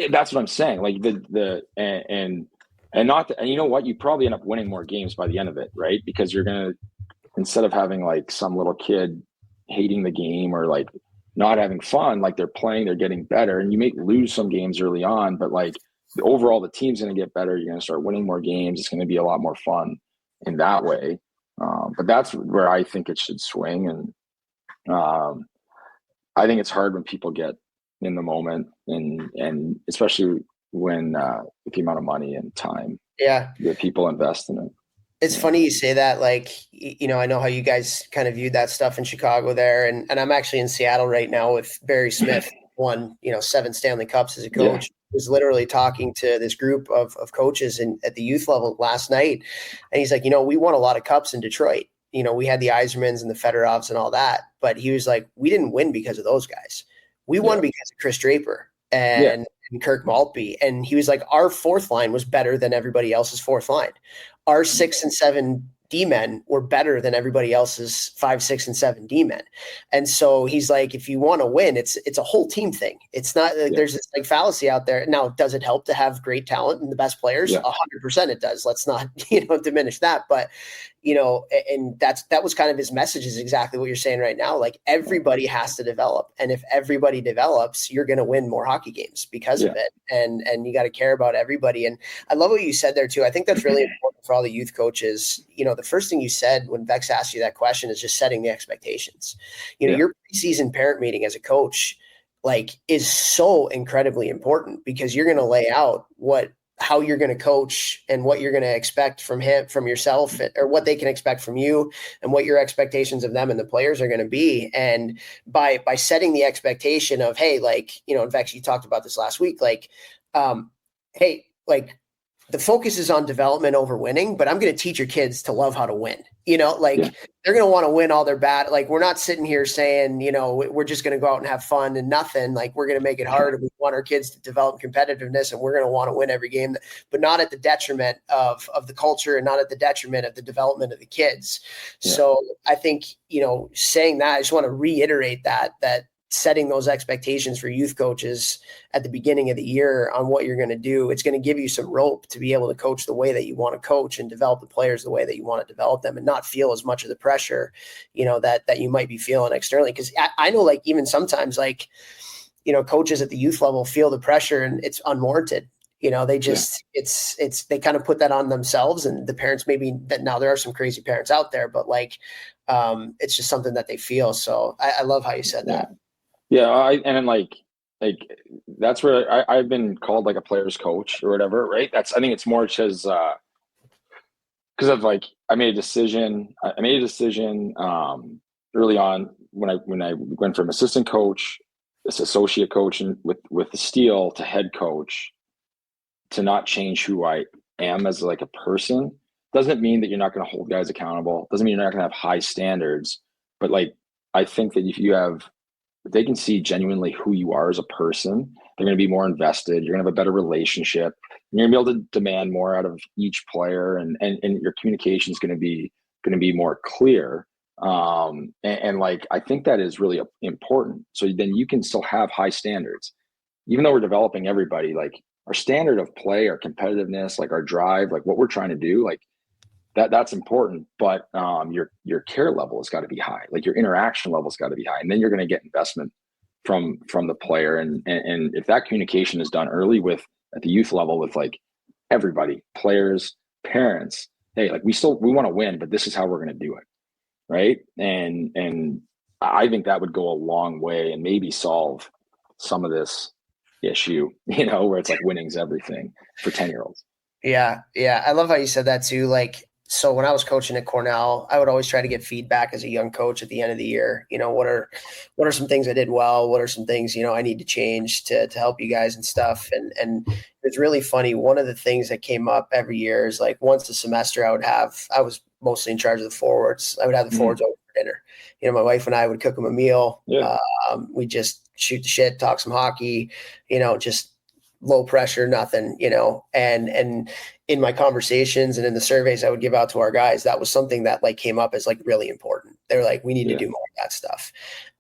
That's what I'm saying. Like and you know what? You probably end up winning more games by the end of it, right? Because you're gonna, instead of having like some little kid hating the game or like not having fun, like they're playing, they're getting better, and you may lose some games early on, but like overall the team's gonna get better. You're gonna start winning more games. It's gonna be a lot more fun in that way. But that's where I think it should swing. And I think it's hard when people get in the moment, and especially when with the amount of money and time that people invest in it. It's funny you say that. Like, you know, I know how you guys kind of viewed that stuff in Chicago there, and I'm actually in Seattle right now with Barry Smith, won 7 Stanley Cups as a coach. Was literally talking to this group of coaches at the youth level last night. And he's like, we won a lot of cups in Detroit. We had the Yzermans and the Fedorovs and all that, but he was like, we didn't win because of those guys. We won because of Chris Draper and Kirk Maltby. And he was like, our fourth line was better than everybody else's fourth line. Our 6 and 7 D-men were better than everybody else's 5, 6, and 7 D-men. And so he's like, if you want to win, it's a whole team thing. It's not like there's this like fallacy out there. Now, does it help to have great talent and the best players? 100% it does. Let's not, diminish that. But, and that was kind of his message, is exactly what you're saying right now. Like, everybody has to develop. And if everybody develops, you're going to win more hockey games because of it. And you got to care about everybody. And I love what you said there too. I think that's really important for all the youth coaches. The first thing you said when Vex asked you that question is just setting the expectations. Your preseason parent meeting as a coach, like, is so incredibly important, because you're going to lay out how you're going to coach and what you're going to expect from yourself, or what they can expect from you, and what your expectations of them and the players are going to be. And by setting the expectation of, hey, like, in fact, you talked about this last week, like, hey, like, the focus is on development over winning, but I'm going to teach your kids to love how to win. They're going to want to win all their Like, we're not sitting here saying, we're just going to go out and have fun and nothing. Like, we're going to make it hard. We want our kids to develop competitiveness, and we're going to want to win every game, but not at the detriment of the culture, and not at the detriment of the development of the kids. So I think, saying that, I just want to reiterate that setting those expectations for youth coaches at the beginning of the year on what you're going to do, it's going to give you some rope to be able to coach the way that you want to coach, and develop the players the way that you want to develop them, and not feel as much of the pressure, that you might be feeling externally. Because I know, like, even sometimes, like, coaches at the youth level feel the pressure, and it's unwarranted. They just, they kind of put that on themselves, and the parents, maybe that. Now there are some crazy parents out there, but like, it's just something that they feel. So I love how you said that. Yeah, that's where I've been called like a player's coach or whatever, right? I think it's more just because of, like, I made a decision early on when I went from assistant coach, this associate coach, and with the Steel, to head coach, to not change who I am as like a person. Doesn't mean that you're not going to hold guys accountable. Doesn't mean you're not going to have high standards. But, like, I think that if they can see genuinely who you are as a person, they're going to be more invested. You're going to have a better relationship. And you're going to be able to demand more out of each player, and your communication is going to be more clear. And like, I think that is really important. So then you can still have high standards, even though we're developing everybody. Like, our standard of play, our competitiveness, like our drive, like what we're trying to do, like that's important. But your care level has got to be high. Like, your interaction level has got to be high, and then you're going to get investment from the player. And if that communication is done early at the youth level with, like, everybody, players, parents, hey, like, we want to win, but this is how we're going to do it, right? And I think that would go a long way, and maybe solve some of this issue, where it's like winning's everything for 10-year-olds. Yeah. I love how you said that too. Like, so when I was coaching at Cornell, I would always try to get feedback as a young coach at the end of the year. What are some things I did well? What are some things, I need to change to help you guys and stuff. And it's really funny. One of the things that came up every year is, like, once a semester I was mostly in charge of the forwards. I would have the forwards over for dinner. My wife and I would cook them a meal. Yeah. We just shoot the shit, talk some hockey, just low pressure, nothing, and in my conversations and in the surveys I would give out to our guys, that was something that, like, came up as, like, really important. They were like, we need to do more of that stuff.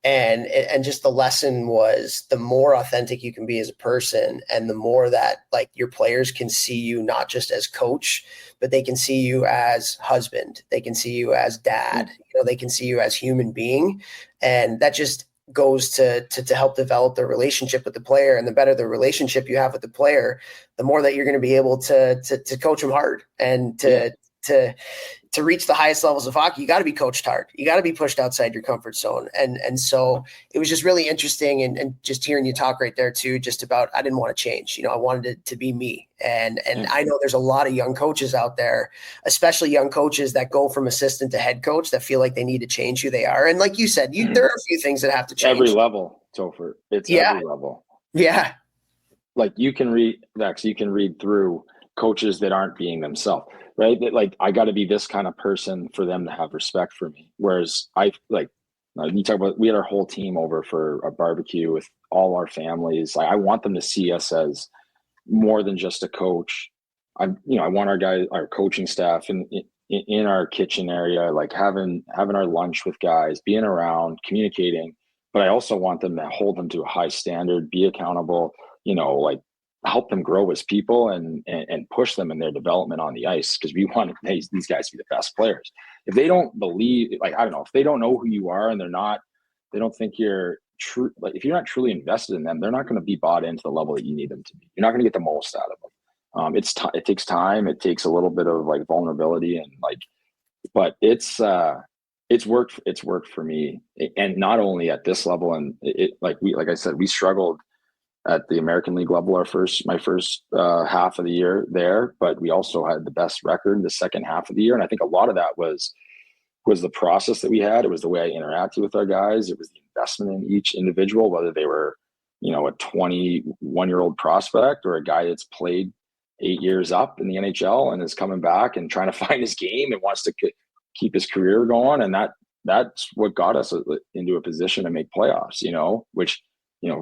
And just the lesson was, the more authentic you can be as a person, and the more that, like, your players can see you not just as coach, but they can see you as husband. They can see you as dad, they can see you as human being. And that just goes to help develop the relationship with the player. And the better the relationship you have with the player, the more that you're going to be able to coach them hard, and to reach the highest levels of hockey. You got to be coached hard. You got to be pushed outside your comfort zone. And so it was just really interesting. And just hearing you talk right there too, just about, I didn't want to change, I wanted it to be me. And I know there's a lot of young coaches out there, especially young coaches that go from assistant to head coach, that feel like they need to change who they are. And like you said, there are a few things that have to change. Every level, Topher. It's every level. Yeah. Like, you can read through coaches that aren't being themselves, right? That, like, I got to be this kind of person for them to have respect for me. Whereas you talk about, we had our whole team over for a barbecue with all our families. I want them to see us as more than just a coach. I want our coaching staff, and in our kitchen area, like having our lunch with guys, being around, communicating. But I also want them to hold them to a high standard, be accountable, like help them grow as people and push them in their development on the ice, because we want these guys to be the best players. If they don't believe, like, I don't know, if they don't know who you are and they don't think you're true, like if you're not truly invested in them, they're not going to be bought into the level that you need them to be. You're not going to get the most out of them. It takes time. It takes a little bit of like vulnerability and like, but it's worked for me. And not only at this level, and like I said, we struggled at the American League level my first half of the year there, but we also had the best record the second half of the year. And I think a lot of that was the process that we had. It was the way I interacted with our guys. It was the investment in each individual, whether they were, a 21-year-old prospect or a guy that's played 8 years up in the NHL and is coming back and trying to find his game and wants to keep his career going. And that's what got us into a position to make playoffs, which,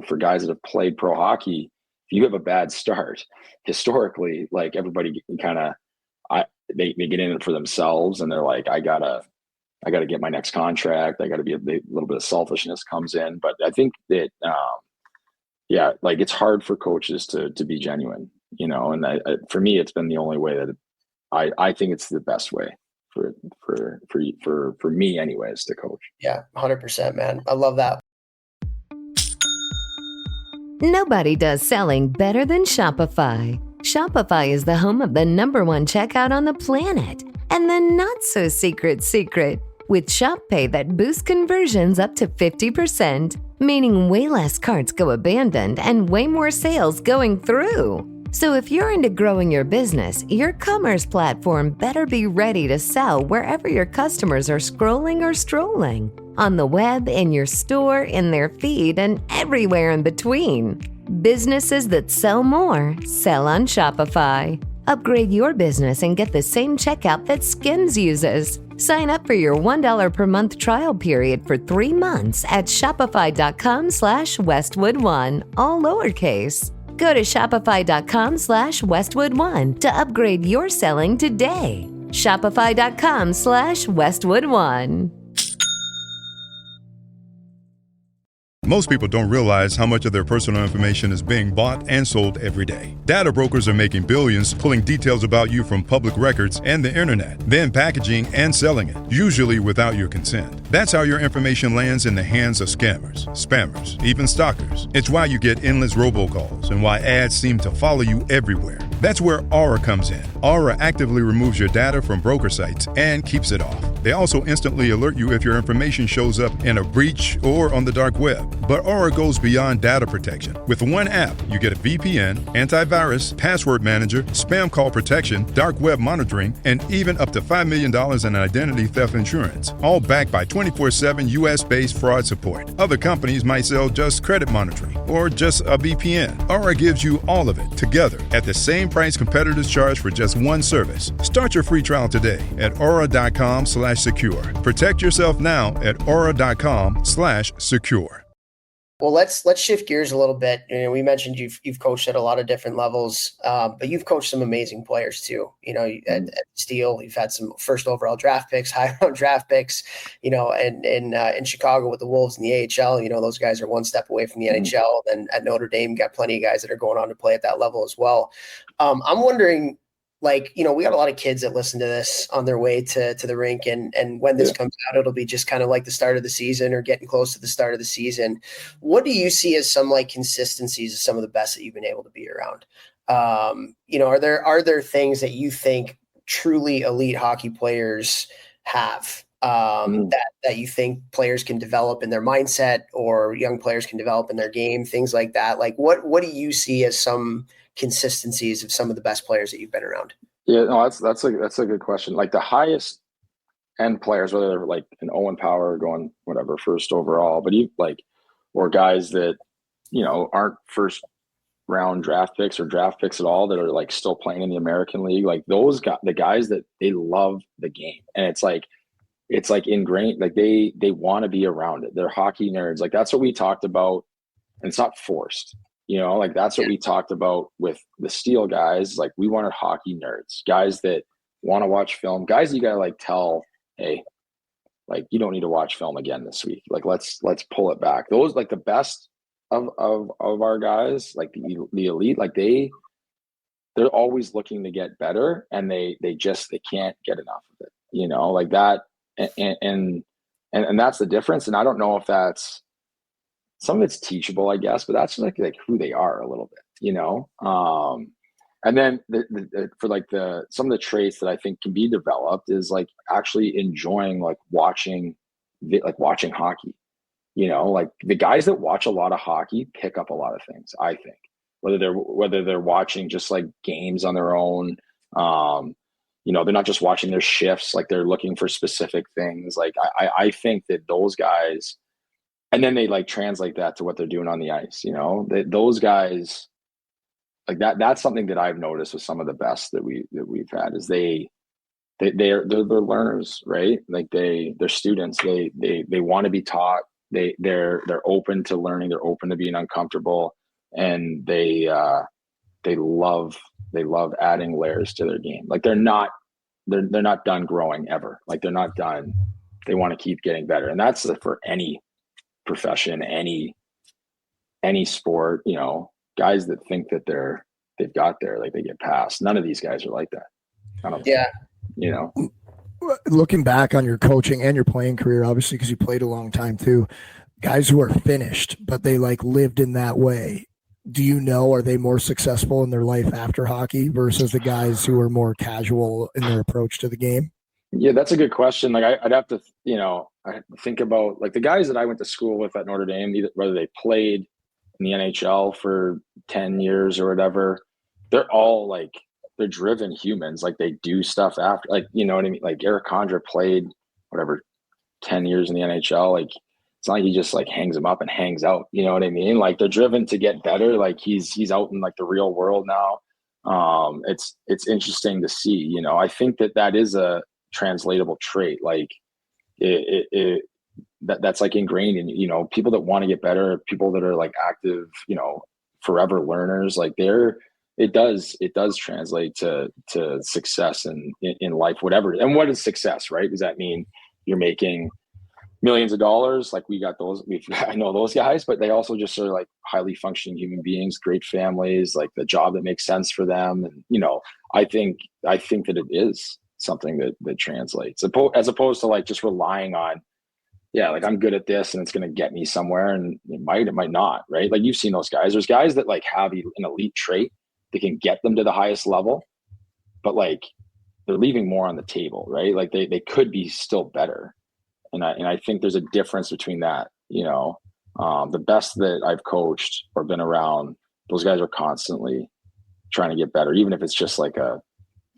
for guys that have played pro hockey, if you have a bad start historically, like everybody kind of, they get in it for themselves and they're like, I gotta get my next contract. I gotta be a little bit of selfishness comes in. But I think that, like it's hard for coaches to be genuine, and for me, it's been the only way that I think it's the best way for me anyways to coach. Yeah, 100%, man. I love that. Nobody does selling better than Shopify. Shopify is the home of the #1 checkout on the planet. And the not-so-secret with Shop Pay that boosts conversions up to 50%, meaning way less carts go abandoned and way more sales going through. So if you're into growing your business, your commerce platform better be ready to sell wherever your customers are scrolling or strolling. On the web, in your store, in their feed, and everywhere in between. Businesses that sell more, sell on Shopify. Upgrade your business and get the same checkout that Skims uses. Sign up for your $1 per month trial period for 3 months at shopify.com/Westwood1, all lowercase. Go to shopify.com/Westwood1 to upgrade your selling today. Shopify.com/Westwood1. Most people don't realize how much of their personal information is being bought and sold every day. Data brokers are making billions pulling details about you from public records and the internet, then packaging and selling it, usually without your consent. That's how your information lands in the hands of scammers, spammers, even stalkers. It's why you get endless robocalls and why ads seem to follow you everywhere. That's where Aura comes in. Aura actively removes your data from broker sites and keeps it off. They also instantly alert you if your information shows up in a breach or on the dark web. But Aura goes beyond data protection. With one app, you get a VPN, antivirus, password manager, spam call protection, dark web monitoring, and even up to $5 million in identity theft insurance, all backed by 24/7 US-based fraud support. Other companies might sell just credit monitoring or just a VPN. Aura gives you all of it together at the same price competitors charge for just one service. Start your free trial today at aura.com/secure. Protect yourself now at aura.com/secure. Well, let's shift gears a little bit. We mentioned you've coached at a lot of different levels, but you've coached some amazing players too. At Steel, you've had some first overall draft picks, high round draft picks. And in Chicago with the Wolves in the AHL, those guys are one step away from the NHL. And at Notre Dame, got plenty of guys that are going on to play at that level as well. I'm wondering. We got a lot of kids that listen to this on their way to the rink. And when this comes out, it'll be just kind of like the start of the season or getting close to the start of the season. What do you see as some consistencies of some of the best that you've been able to be around? Are there things that you think truly elite hockey players have that you think players can develop in their mindset or young players can develop in their game, things like that? What do you see as some consistencies of some of the best players that you've been around? Yeah, no, that's a good question. Like the highest end players, whether they're like an Owen Power going whatever first overall, but or guys that aren't first round draft picks or draft picks at all that are still playing in the American League, the guys that they love the game, and it's ingrained, they want to be around it. They're hockey nerds. That's what we talked about, and it's not forced. That's what we talked about with the Steel guys. We wanted hockey nerds, guys that want to watch film, guys, you gotta like tell, hey, like you don't need to watch film again this week. Like let's pull it back. Those like the best of our guys, like the elite, like they're always looking to get better, and they can't get enough of it, you know, like that. And that's the difference. And I don't know if that's, some of it's teachable, I guess, but that's like who they are a little bit, you know? And then for like some of the traits that I think can be developed is like actually enjoying like watching hockey, you know, like the guys that watch a lot of hockey pick up a lot of things, I think, whether they're watching just like games on their own, you know, they're not just watching their shifts, like they're looking for specific things. Like I think that those guys, and then they like translate that to what they're doing on the ice, you know, those guys like that's something that I've noticed with some of the best that we've had is they're learners, right? Like they're students. They want to be taught. They're open to learning. They're open to being uncomfortable, and they love adding layers to their game. Like they're not done growing ever. Like they're not done. They want to keep getting better, and that's for any profession, any sport. You know, guys that think that they've got there, like they get past. None of these guys are like that. Yeah. You know, looking back on your coaching and your playing career, obviously, because you played a long time too, guys who are finished, but they like lived in that way. Do you know, are they more successful in their life after hockey versus the guys who are more casual in their approach to the game? Yeah, that's a good question. Like I'd have to, you know, I think about like the guys that I went to school with at Notre Dame, whether they played in the NHL for 10 years or whatever, they're all like, they're driven humans. Like they do stuff after, like, you know what I mean? Like Eric Condra played whatever 10 years in the NHL. Like it's not like he just like hangs them up and hangs out. You know what I mean? Like they're driven to get better. Like he's out in like the real world now. It's interesting to see, you know. I think that is a translatable trait. Like that's like ingrained in, you know, people that want to get better, people that are like active, you know, forever learners, like it does translate to success in life, whatever. And what is success, right? Does that mean you're making millions of dollars? Like we got those, I know those guys, but they also just are like highly functioning human beings, great families, like the job that makes sense for them. And, you know, I think that it is something that translates, as opposed to like just relying on, yeah, like I'm good at this and it's going to get me somewhere, and it might not, right? Like you've seen those guys. There's guys that like have an elite trait that can get them to the highest level, but like they're leaving more on the table, right? Like they could be still better. And I think there's a difference between that, you know. The best that I've coached or been around, those guys are constantly trying to get better, even if it's just like a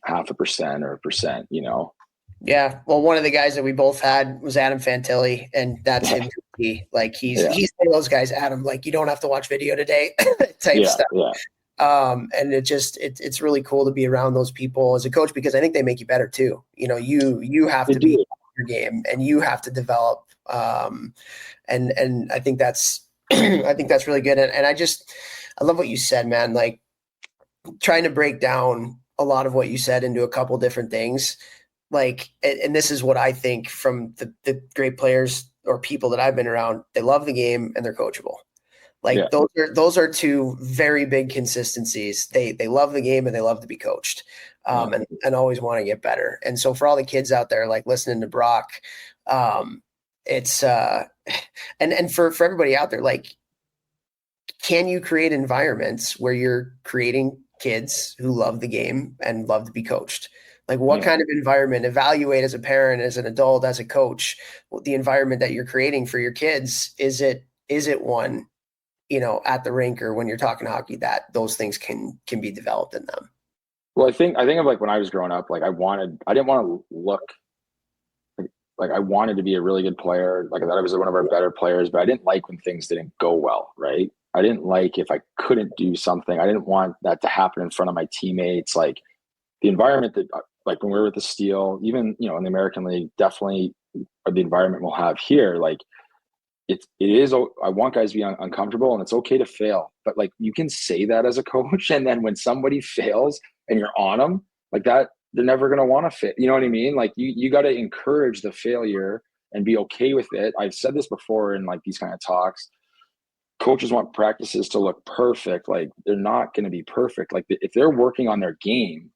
0.5% or 1%, you know. Yeah. Well, one of the guys that we both had was Adam Fantilli, and that's him. Like he's one of those guys, Adam, like you don't have to watch video today type stuff. Yeah. And it's really cool to be around those people as a coach, because I think they make you better too. You know, you have to be your game and you have to develop. And I think that's, I think that's really good. And I love what you said, man, like trying to break down a lot of what you said into a couple different things. Like, and this is what I think from the great players or people that I've been around, they love the game and they're coachable. Like those are two very big consistencies. They love the game and they love to be coached, and always want to get better. And so for all the kids out there, like listening to Brock, it's and for everybody out there, like, can you create environments where you're creating kids who love the game and love to be coached? Like what kind of environment, evaluate as a parent, as an adult, as a coach, the environment that you're creating for your kids. Is it one, you know, at the rink or when you're talking hockey, that those things can be developed in them? Well, I think of like when I was growing up, like I didn't want to look like I wanted to be a really good player. Like I thought I was one of our better players, but I didn't like when things didn't go well. Right. I didn't like if I couldn't do something. I didn't want that to happen in front of my teammates. Like the environment that, like when we were with the Steel, even, you know, in the American League, definitely the environment we'll have here. Like it is, I want guys to be uncomfortable, and it's okay to fail, but like you can say that as a coach. And then when somebody fails and you're on them, like they're never going to want to fit. You know what I mean? Like you got to encourage the failure and be okay with it. I've said this before in like these kind of talks. Coaches want practices to look perfect. Like they're not going to be perfect. Like if they're working on their game,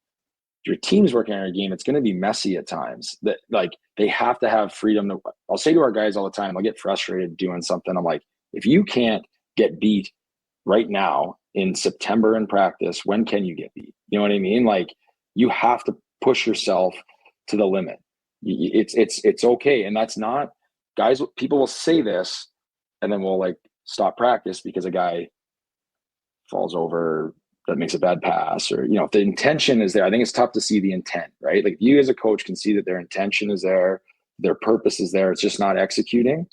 your team's working on their game, it's going to be messy at times. That like they have to have freedom. I'll say to our guys all the time, I'll get frustrated doing something. I'm like, if you can't get beat right now in September in practice, when can you get beat? You know what I mean? Like you have to push yourself to the limit. It's okay. And that's not, guys, people will say this and then we'll like stop practice because a guy falls over that makes a bad pass, or, if the intention is there. I think it's tough to see the intent, right? Like you as a coach can see that their intention is there, their purpose is there. It's just not executing.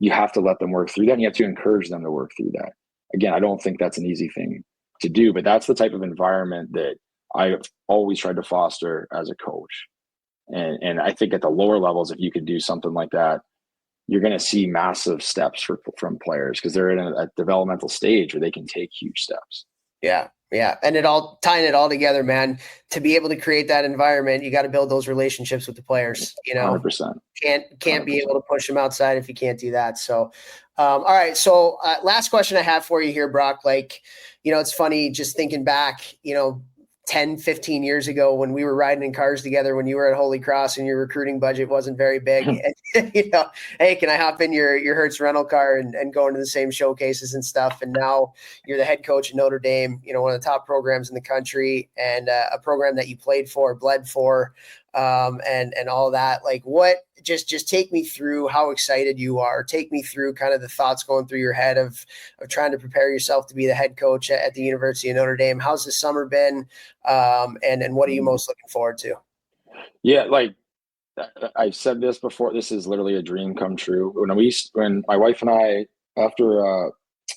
You have to let them work through that. And you have to encourage them to work through that. Again, I don't think that's an easy thing to do, but that's the type of environment that I've always tried to foster as a coach. And I think at the lower levels, if you could do something like that, you're going to see massive steps from players because they're in a developmental stage where they can take huge steps. Yeah. Yeah. And tying it all together, man, to be able to create that environment, you got to build those relationships with the players, 100%. Can't be able to push them outside if you can't do that. So, all right. So last question I have for you here, Brock, like, it's funny just thinking back, 10, 15 years ago when we were riding in cars together, when you were at Holy Cross and your recruiting budget wasn't very big, and, hey, can I hop in your Hertz rental car and go into the same showcases and stuff? And now you're the head coach at Notre Dame, one of the top programs in the country, and a program that you played for, bled for, and all that. Like what, just take me through how excited you are. Take me through kind of the thoughts going through your head of trying to prepare yourself to be the head coach at the University of Notre Dame. How's the summer been? And what are you most looking forward to? Yeah. Like I've said this before, this is literally a dream come true. When my wife and I, after,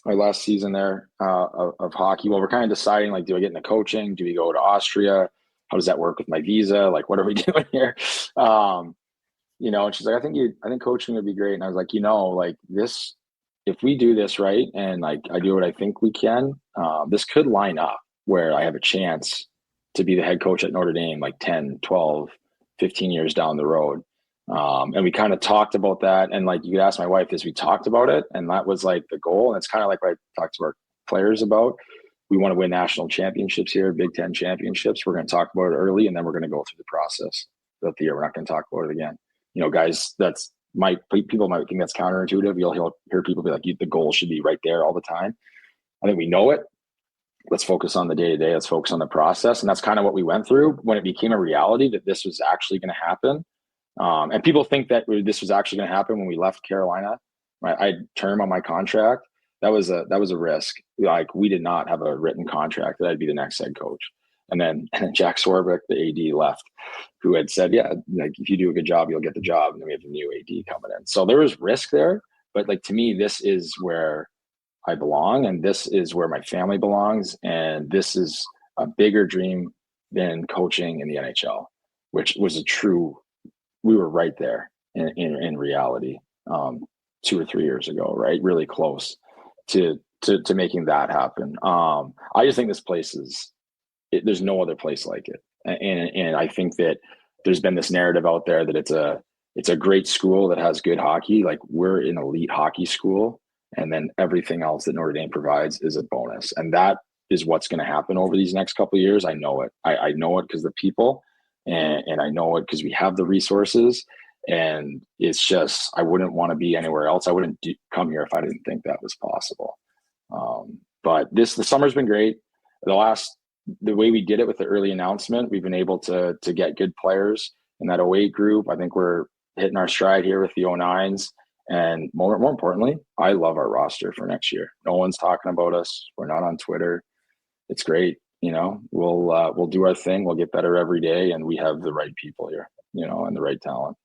my last season there of hockey, well, we're kind of deciding, like, do I get into coaching? Do we go to Austria? How does that work with my visa? Like, what are we doing here? And she's like, I think coaching would be great. And I was like, like this, if we do this right, and like I do what I think we can, this could line up where I have a chance to be the head coach at Notre Dame, like 10, 12, 15 years down the road. And we kind of talked about that. And like, you could ask my wife this, we talked about it. And that was like the goal. And it's kind of like what I talked to our players about. We want to win national championships here, Big Ten championships. We're going to talk about it early, and then we're going to go through the process throughout the year. We're not going to talk about it again. Guys, people might think that's counterintuitive. You'll hear people be like, the goal should be right there all the time. I think we know it. Let's focus on the day-to-day. Let's focus on the process. And that's kind of what we went through when it became a reality that this was actually going to happen. And people think that this was actually going to happen when we left Carolina. Right? I had term on my contract. That was a risk. Like, we did not have a written contract that I'd be the next head coach. And then Jack Swarbrick, the AD, left, who had said, yeah, like if you do a good job, you'll get the job. And then we have a new AD coming in. So there was risk there. But like, to me, this is where I belong, and this is where my family belongs. And this is a bigger dream than coaching in the NHL, which was we were right there in reality 2 or 3 years ago, right? Really close to making that happen. I just think this place there's no other place like it. And I think that there's been this narrative out there that it's a great school that has good hockey. Like, we're an elite hockey school. And then everything else that Notre Dame provides is a bonus. And that is what's going to happen over these next couple of years. I know it. I know it because the people, and I know it because we have the resources. And it's just, I wouldn't want to be anywhere else. I wouldn't come here if I didn't think that was possible. But the summer's been great. The way we did it with the early announcement, we've been able to get good players in that 08 group. I think we're hitting our stride here with the 09s. And more importantly, I love our roster for next year. No one's talking about us. We're not on Twitter. It's great. We'll do our thing. We'll get better every day. And we have the right people here, and the right talent.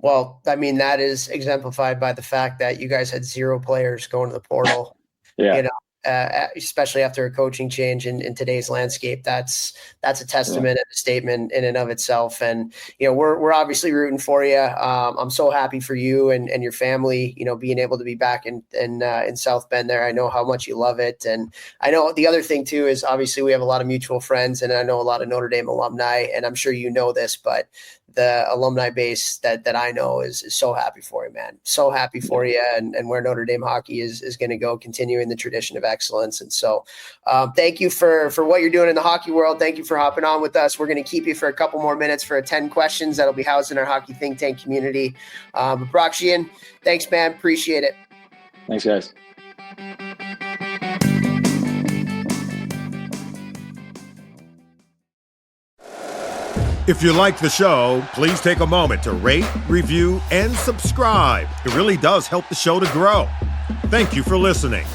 Well, I mean, that is exemplified by the fact that you guys had 0 players going to the portal. Yeah. especially after a coaching change in today's landscape. That's a testament and a statement in and of itself. And, we're obviously rooting for you. I'm so happy for you and your family, being able to be back in South Bend there. I know how much you love it. And I know the other thing too, is obviously we have a lot of mutual friends, and I know a lot of Notre Dame alumni, and I'm sure you know this, but the alumni base that I know is so happy for you, man. So happy for you, and where Notre Dame hockey is going to go, continuing the tradition of excellence. And so thank you for what you're doing in the hockey world. Thank you for hopping on with us. We're going to keep you for a couple more minutes for 10 questions that'll be housed in our hockey think tank community. Brock Sheahan, thanks, man. Appreciate it. Thanks, guys. If you like the show, please take a moment to rate, review, and subscribe. It really does help the show to grow. Thank you for listening.